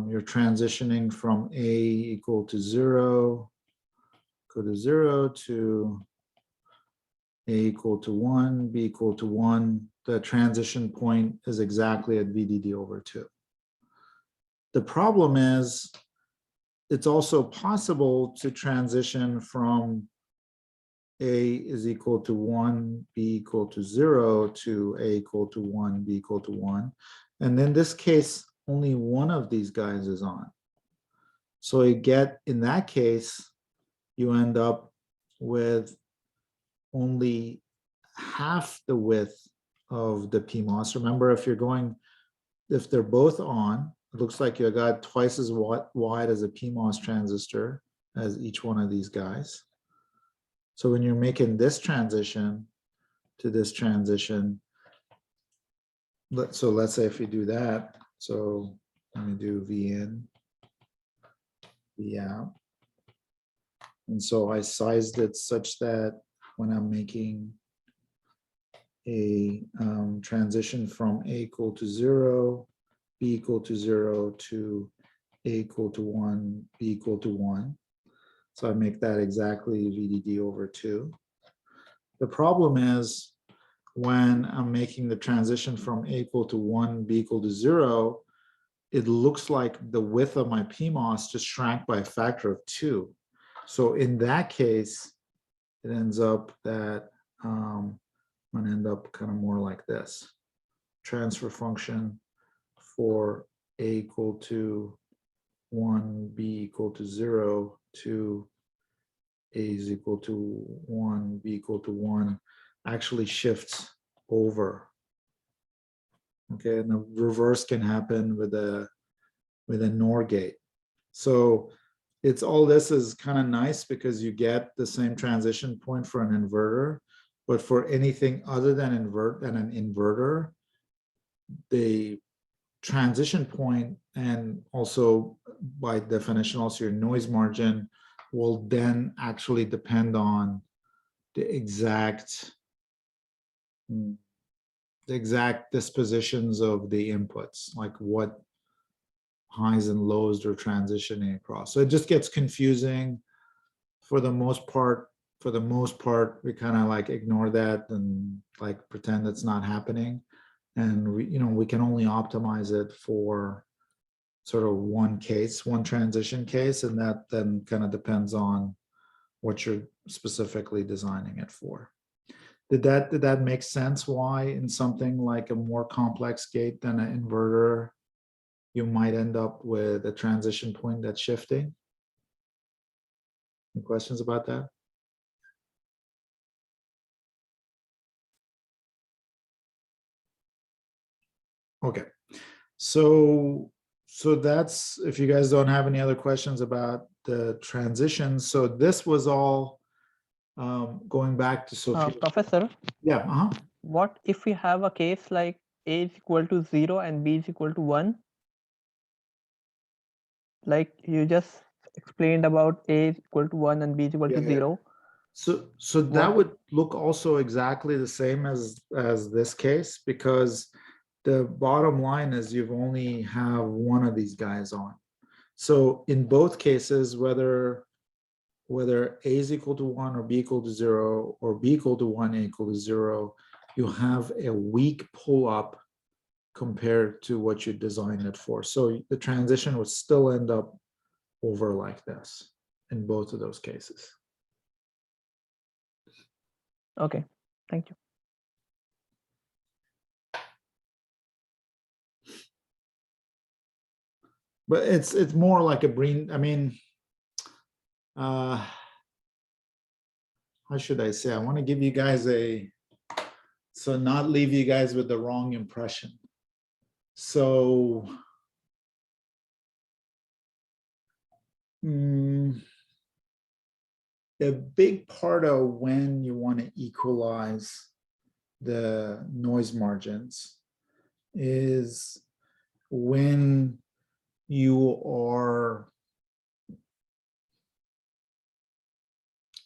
you're transitioning from A equal to 0, go to 0 to A equal to 1, B equal to 1, the transition point is exactly at VDD over 2. The problem is it's also possible to transition from A is equal to 1, B equal to 0 to A equal to 1, B equal to 1. And in this case, only one of these guys is on. So you get, in that case, you end up with only half the width of the PMOS. Remember, if they're both on, it looks like you got twice as wide as a PMOS transistor as each one of these guys. So when you're making this transition to this transition, so let's say if we do that, so let me do V in, V out. And so I sized it such that when I'm making a transition from A equal to 0, B equal to 0 to A equal to 1, B equal to 1. So I make that exactly VDD over 2. The problem is when I'm making the transition from A equal to 1, B equal to 0, it looks like the width of my PMOS just shrank by a factor of 2. So in that case, it ends up that I'm going to end up kind of more like this. Transfer function for A equal to 1, B equal to 0 to A is equal to 1, B equal to 1 actually shifts over. Okay, and the reverse can happen with a NOR gate. So it's all this is kind of nice because you get the same transition point for an inverter, but for anything other than an inverter, the transition point and also by definition also your noise margin will then actually depend on the exact dispositions of the inputs, like what highs and lows they're transitioning across. So it just gets confusing. For the most part, we kind of like ignore that and like pretend it's not happening. And we can only optimize it for sort of one transition case, and that then kind of depends on what you're specifically designing it for. Did that make sense? Why in something like a more complex gate than an inverter, you might end up with a transition point that's shifting? Any questions about that? Okay, so that's, if you guys don't have any other questions about the transition. So this was all going back to Sophia. Professor, Yeah. what if we have a case like A is equal to 0 and B is equal to 1? Like you just explained about A is equal to 1 and B is equal to 0. So that would look also exactly the same as this case, because the bottom line is you've only have one of these guys on. So in both cases, whether A is equal to 1 or B equal to 0 or B equal to 1, A equal to 0, you have a weak pull up compared to what you designed it for. So the transition would still end up over like this in both of those cases. Okay, thank you. But it's more like a brain, I mean, how should I say? I want to give you guys so not leave you guys with the wrong impression. So, a big part of when you want to equalize the noise margins is when you are,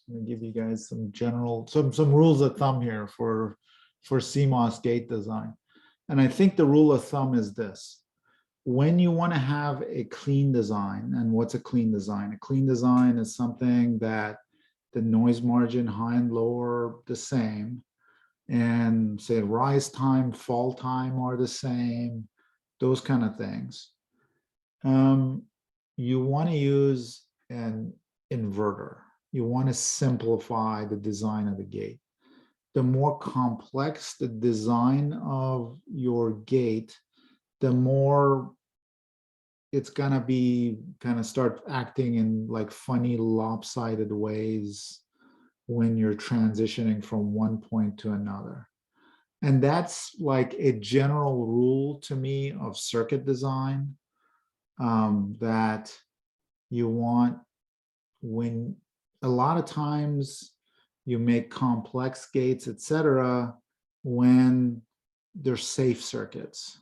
I'm gonna give you guys some general, some rules of thumb here for CMOS gate design. And I think the rule of thumb is this: when you want to have a clean design, and what's a clean design? A clean design is something that the noise margin high and low are the same, and say rise time, fall time are the same, those kind of things. You want to use an inverter. You want to simplify the design of the gate. The more complex the design of your gate, the more it's gonna be kind of start acting in like funny lopsided ways when you're transitioning from one point to another. And that's like a general rule to me of circuit design, that you want, when a lot of times you make complex gates, etc., when they're safe circuits.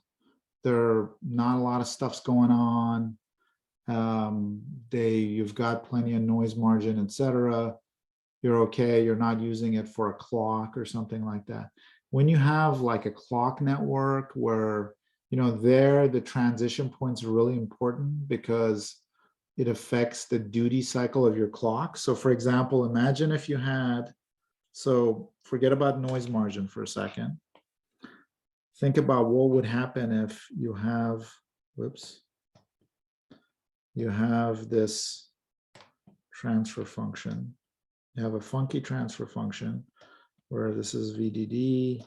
There are not a lot of stuff's going on. You've got plenty of noise margin, etc. You're okay. You're not using it for a clock or something like that. When you have like a clock network where, there the transition points are really important because it affects the duty cycle of your clock. So for example, imagine if you had, so forget about noise margin for a second. Think about what would happen if you have, you have this transfer function. You have a funky transfer function where this is VDD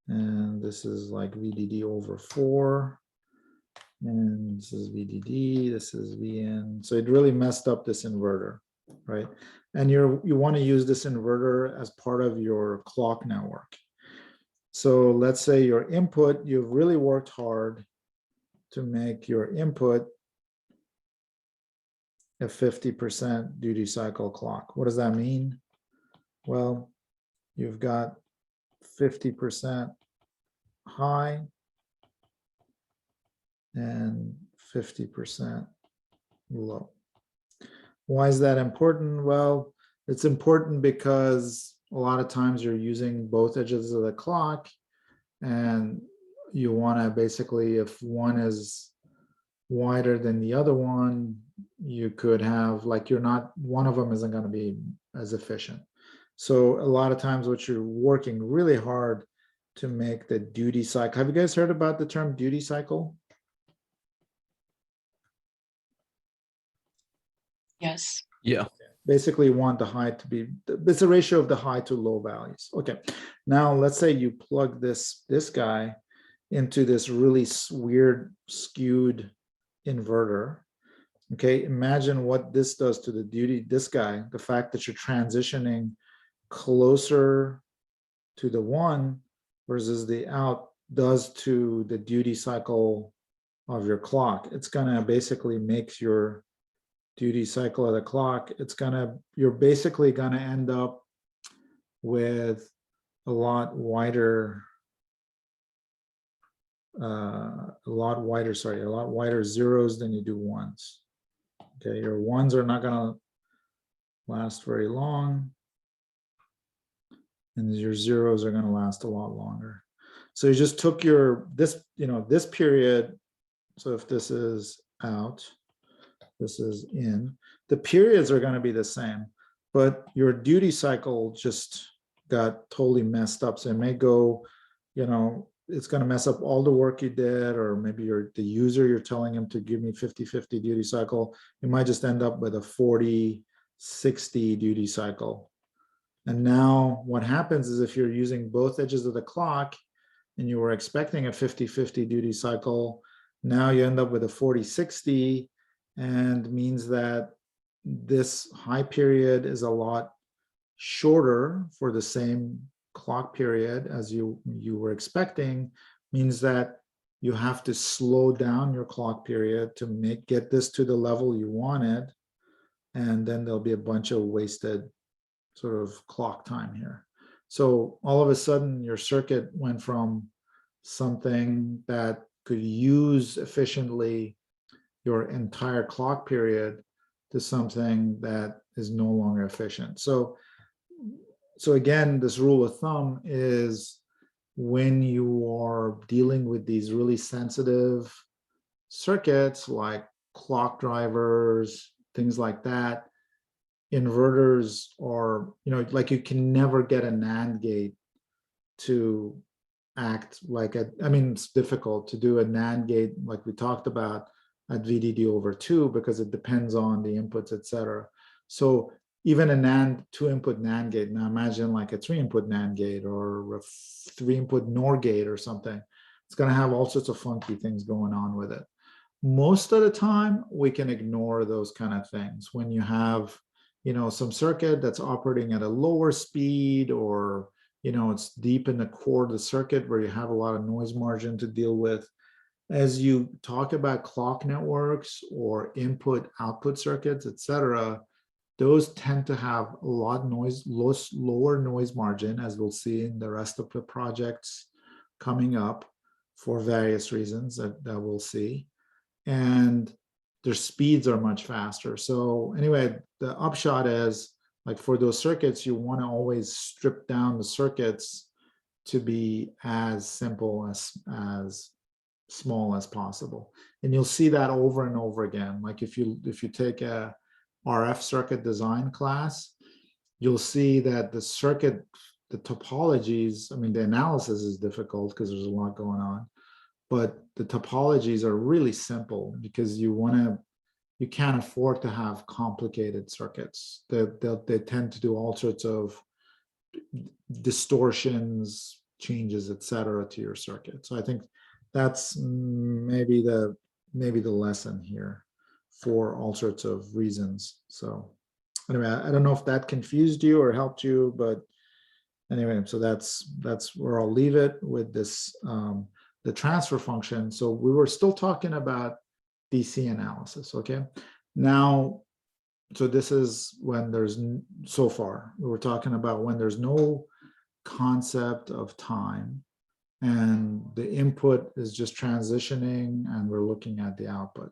and this is like VDD over 4. And this is VDD, this is VN. So it really messed up this inverter, right? And you want to use this inverter as part of your clock network. So let's say your input, you've really worked hard to make your input a 50% duty cycle clock. What does that mean? Well, you've got 50% high and 50% low. Why is that important? Well, it's important because a lot of times you're using both edges of the clock, and you want to basically, if one is wider than the other one, you could have like, one of them isn't going to be as efficient. So a lot of times what you're working really hard to make the duty cycle. Have you guys heard about the term duty cycle? Yes. Yeah. Basically you want the high to be, it's a ratio of the high to low values. Okay, now let's say you plug this guy into this really weird skewed inverter. Okay, imagine what this does to the duty, this guy, the fact that you're transitioning closer to the 1 versus the out does to the duty cycle of your clock. It's gonna basically make your duty cycle of the clock, you're basically gonna end up with a lot wider zeros than you do ones. Okay, your ones are not gonna last very long, and your zeros are gonna last a lot longer. So you just took this period, so if this is out, this is in, the periods are going to be the same, but your duty cycle just got totally messed up. So it may go, it's going to mess up all the work you did, or maybe the user, you're telling him to give me 50-50 duty cycle. You might just end up with a 40-60 duty cycle. And now what happens is if you're using both edges of the clock and you were expecting a 50-50 duty cycle, now you end up with a 40-60. and means that this high period is a lot shorter for the same clock period as you were expecting, means that you have to slow down your clock period to get this to the level you wanted, and then there'll be a bunch of wasted sort of clock time here. So all of a sudden your circuit went from something that could use efficiently your entire clock period to something that is no longer efficient. So again, this rule of thumb is when you are dealing with these really sensitive circuits like clock drivers, things like that, inverters are, like you can never get a NAND gate to act like it's difficult to do a NAND gate like we talked about at VDD/2 because it depends on the inputs, etc. So even a NAND 2-input NAND gate, now imagine like a 3-input NAND gate or a 3-input NOR gate or something, it's going to have all sorts of funky things going on with it. Most of the time we can ignore those kind of things when you have some circuit that's operating at a lower speed, or it's deep in the core of the circuit where you have a lot of noise margin to deal with. As you talk about clock networks or input output circuits, etc., those tend to have a lot lower noise margin, as we'll see in the rest of the projects coming up for various reasons that we'll see. And their speeds are much faster. So anyway, the upshot is, like for those circuits, you want to always strip down the circuits to be as simple as small as possible. And you'll see that over and over again. Like if you take a RF circuit design class, you'll see that the circuit, the topologies, the analysis is difficult because there's a lot going on, but the topologies are really simple because you can't afford to have complicated circuits. They tend to do all sorts of distortions, changes, etc. to your circuit. So I think that's maybe the lesson here for all sorts of reasons. So anyway, I don't know if that confused you or helped you, but anyway, so that's where I'll leave it with this, the transfer function. So we were still talking about DC analysis, okay? Now, so this is when there's, so far, we were talking about when there's no concept of time and the input is just transitioning and we're looking at the output.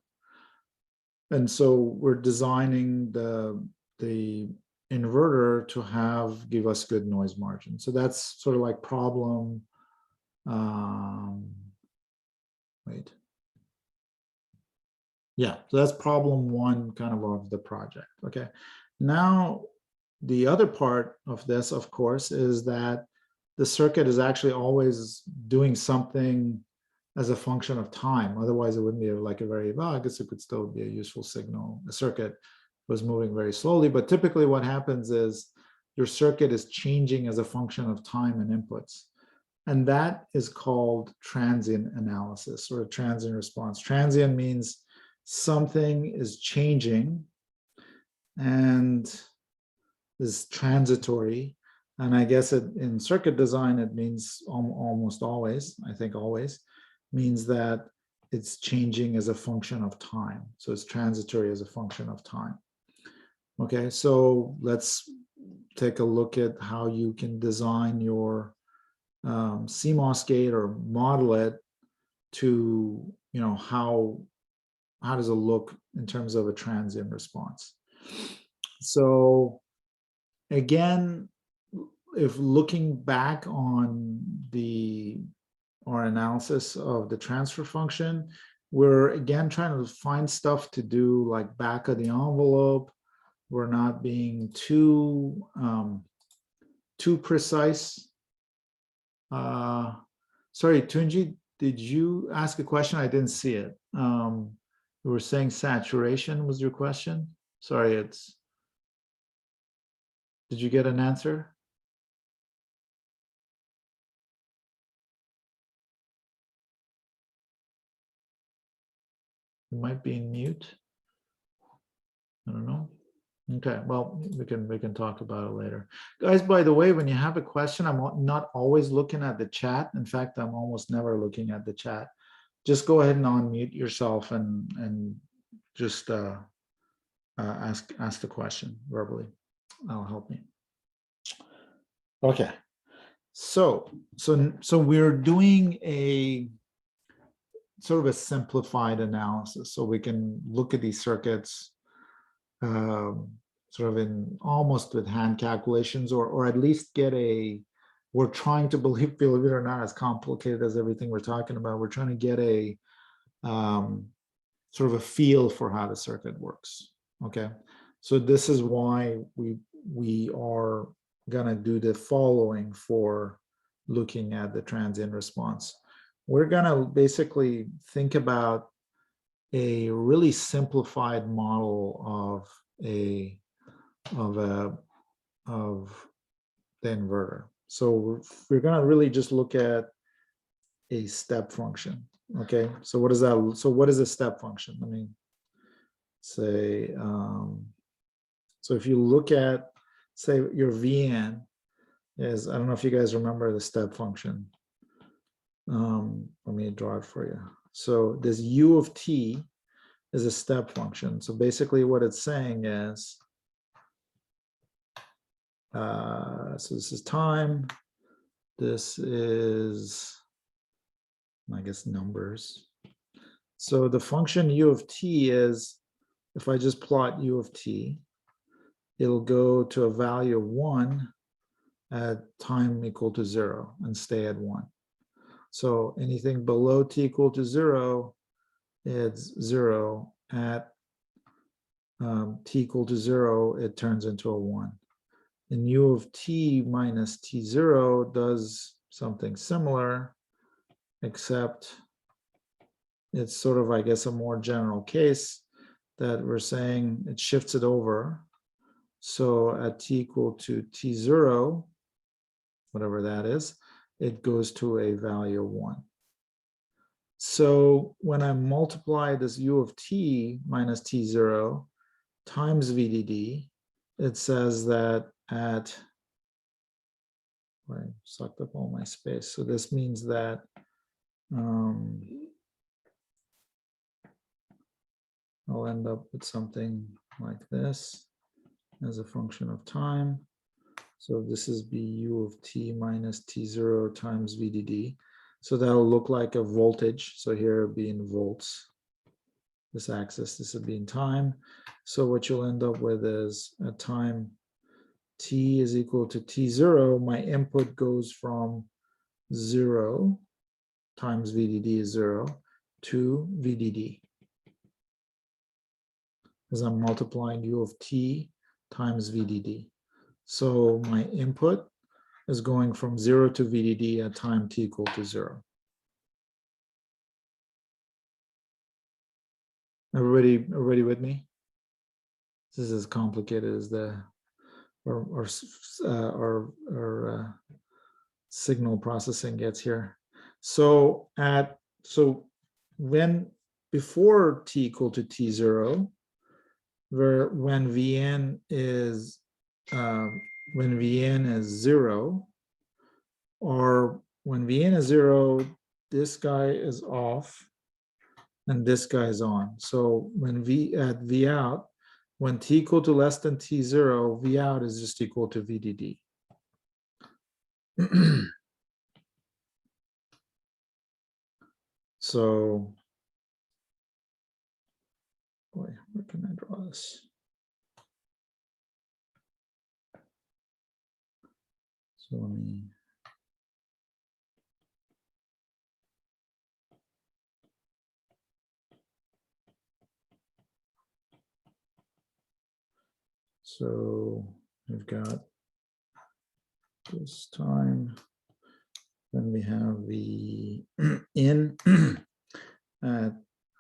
And so we're designing the inverter to give us good noise margin. So that's sort of like problem, yeah, so that's problem one kind of the project, okay? Now, the other part of this, of course, is that the circuit is actually always doing something as a function of time. Otherwise, it wouldn't be like a very, well, I guess it could still be a useful signal. The circuit was moving very slowly, but typically what happens is your circuit is changing as a function of time and inputs. And that is called transient analysis or transient response. Transient means something is changing and is transitory. And I guess in circuit design, it means almost always, I think always, means that it's changing as a function of time. So it's transitory as a function of time. Okay, so let's take a look at how you can design your CMOS gate or model it to, how does it look in terms of a transient response. So again, if looking back on our analysis of the transfer function, we're again trying to find stuff to do like back of the envelope. We're not being too precise. Sorry, Tunji, did you ask a question? I didn't see it. You were saying saturation was your question. Sorry, did you get an answer? You might be in mute. don't know. Okay, well, we can talk about it later. Guys, by the way, when you have a question, I'm not always looking at the chat. In fact, I'm almost never looking at the chat. Just go ahead and unmute yourself and just ask the question verbally. That'll help me. Okay. So we're doing a sort of a simplified analysis, so we can look at these circuits sort of in almost with hand calculations, or at least get a. We're trying to believe it or not, as complicated as everything we're talking about. We're trying to get a sort of a feel for how the circuit works. Okay, so this is why we are gonna do the following for looking at the transient response. We're gonna basically think about a really simplified model of the inverter. So we're gonna really just look at a step function. Okay, so what is that? So what is a step function? Let me say, so if you look at, say, your Vn is, I don't know if you guys remember the step function. Let me draw it for you. So this u of t is a step function. So basically what it's saying is, so this is time, this is, I guess, numbers. So the function u of t is, if I just plot u of t, it'll go to a value of 1 at time equal to 0 and stay at 1. So anything below t equal to 0, it's 0. At t equal to 0, it turns into a 1. And u of t minus t0 does something similar, except it's sort of, I guess, a more general case that we're saying it shifts it over. So at t equal to t0, whatever that is, it goes to a value of 1. So when I multiply this u of t minus t0 times VDD, it says that at, I sucked up all my space. So this means that I'll end up with something like this as a function of time. So this is be u of t minus t0 times VDD. So that'll look like a voltage. So here it'll be in volts. This axis, this would be in time. So what you'll end up with is at time t is equal to t0, my input goes from 0 times VDD is 0 to VDD. Because I'm multiplying u of t times VDD. So my input is going from 0 to VDD at time t equal to 0. Everybody with me? This is as complicated as the or signal processing gets here. So when before t equal to t0, when Vn is 0, or when Vn is 0, this guy is off and this guy is on. So when at V out, when t equal to less than t0, V out is just equal to VDD. So, boy, where can I draw this? So let me. So we've got this time, then we have the in at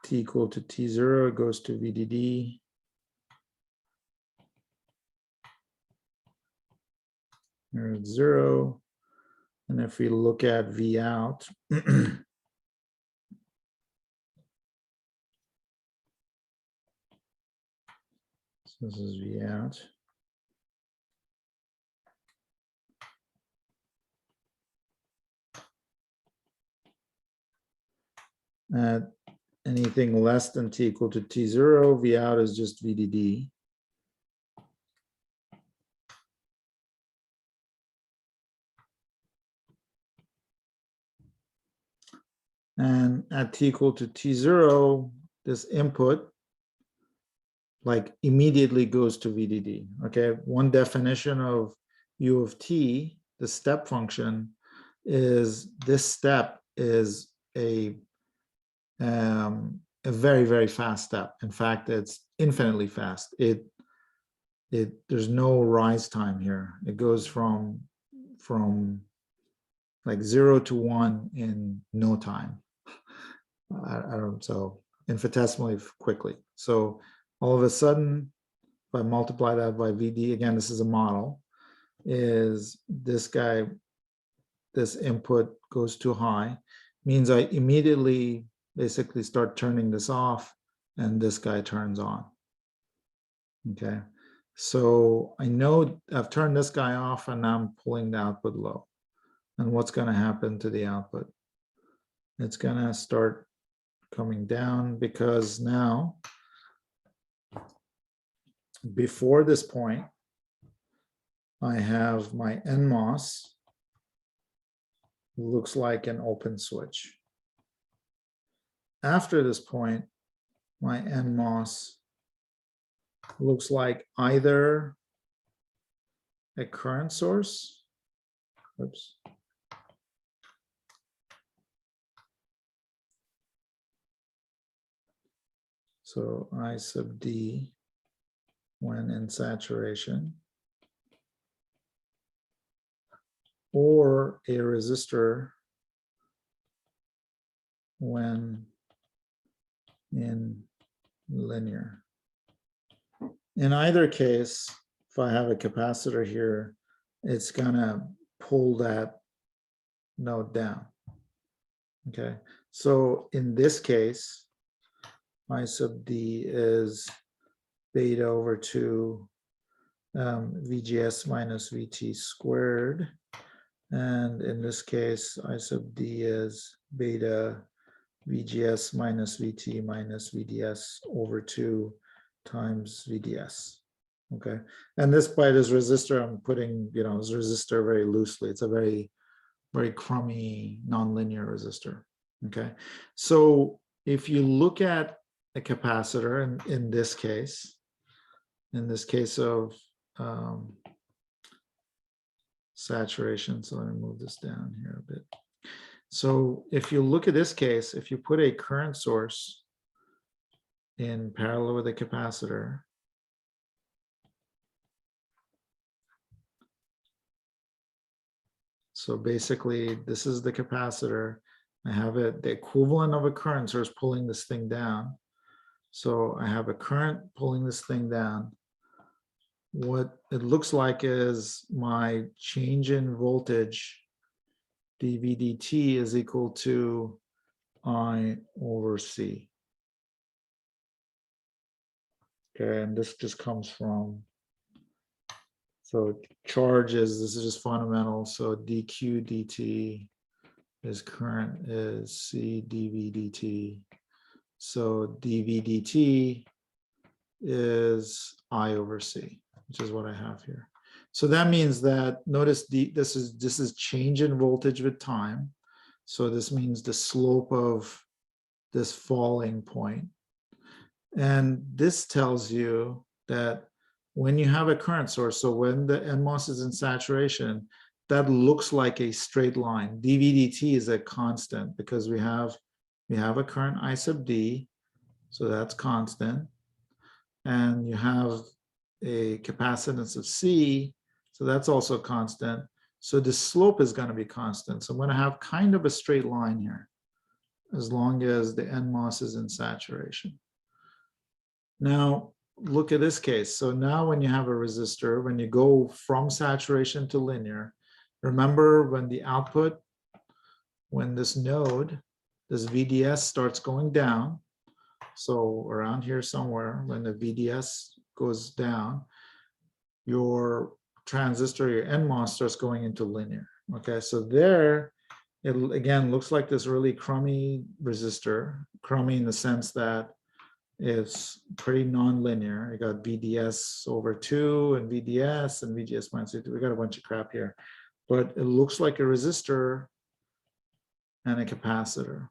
t equal to t0, it goes to VDD. Here it's 0. And if we look at V out, so This is V out. At anything less than t equal to t0, V out is just VDD. And at t equal to t0, this input like immediately goes to VDD. Okay, one definition of U of t, the step function, is this step is a very, very fast step. In fact, it's infinitely fast. There's no rise time here. It goes from like 0 to 1 in no time. I don't, so infinitesimally quickly. So all of a sudden, if I multiply that by VD, again, this is a model, is this guy, this input goes too high, means I immediately basically start turning this off and this guy turns on. Okay, so I know I've turned this guy off and now I'm pulling the output low. And what's going to happen to the output? It's going to start coming down because now, before this point, I have my NMOS looks like an open switch. After this point, my NMOS looks like either a current source, oops, so I sub D when in saturation, or a resistor when in linear. In either case, if I have a capacitor here, it's gonna pull that node down. Okay, so in this case, I sub D is beta over 2 VGS minus VT squared. And in this case, I sub D is beta VGS minus VT minus VDS over 2 times VDS. Okay, and this by this resistor, I'm putting, this resistor very loosely. It's a very, very crummy nonlinear resistor. Okay, so if you look at a capacitor in this case of saturation, so let me move this down here a bit. So if you look at this case, if you put a current source in parallel with a capacitor, so basically this is the capacitor. I have the equivalent of a current source pulling this thing down. So I have a current pulling this thing down. What it looks like is my change in voltage dV/dt is equal to I over C. Okay, and this just comes from, so charges, this is just fundamental. So dq dt is current is C dV/dt. So dV/dt is I over C, which is what I have here. So that means that, notice this is change in voltage with time. So this means the slope of this falling point. And this tells you that when you have a current source, so when the NMOS is in saturation, that looks like a straight line. dV/dt is a constant because we have a current I sub D, so that's constant. And you have a capacitance of C, so that's also constant. So the slope is going to be constant. So I'm going to have kind of a straight line here, as long as the NMOS is in saturation. Now, look at this case. So now when you have a resistor, when you go from saturation to linear, remember when the output, when this node, this VDS starts going down, so around here somewhere, when the VDS goes down, your transistor, your NMOS starts going into linear. Okay, so there, it again looks like this really crummy resistor, crummy in the sense that it's pretty non-linear. You got VDS over 2 and VDS and VGS minus 2. We got a bunch of crap here, but it looks like a resistor and a capacitor.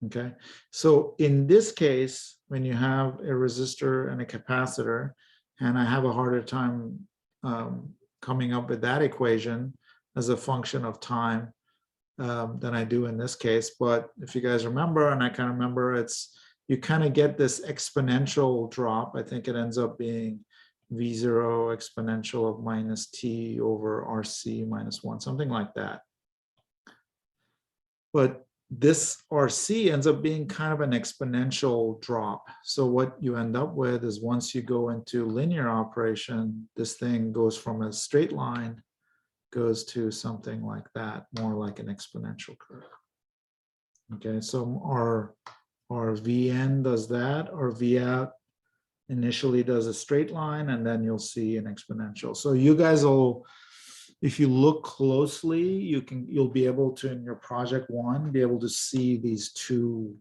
Okay, so in this case, when you have a resistor and a capacitor, and I have a harder time coming up with that equation as a function of time than I do in this case. But if you guys remember, and I kind of remember, it's you kind of get this exponential drop. I think it ends up being V0 exponential of minus t over RC minus 1, something like that. But this RC ends up being kind of an exponential drop. So what you end up with is once you go into linear operation, this thing goes from a straight line, goes to something like that, more like an exponential curve. Okay, so our VN does that, our V out initially does a straight line, and then you'll see an exponential. So you guys will, if you look closely, you'll be able to, in your project one, be able to see these two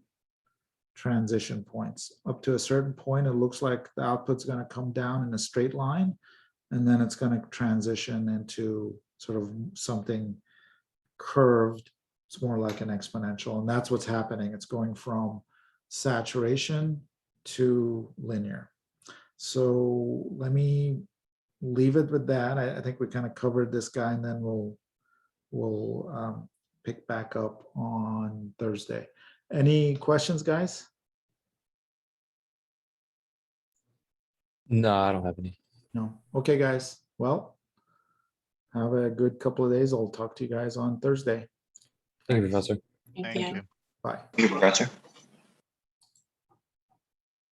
transition points. Up to a certain point, it looks like the output's going to come down in a straight line, and then it's going to transition into sort of something curved. It's more like an exponential, and that's what's happening. It's going from saturation to linear. So let me leave it with that. I think we kind of covered this guy, and then we'll pick back up on Thursday. Any questions, guys? No, I don't have any. No. Okay, guys. Well, have a good couple of days. I'll talk to you guys on Thursday. Thank you, Professor. Thank Thank you. you. Bye. Thank you, Professor.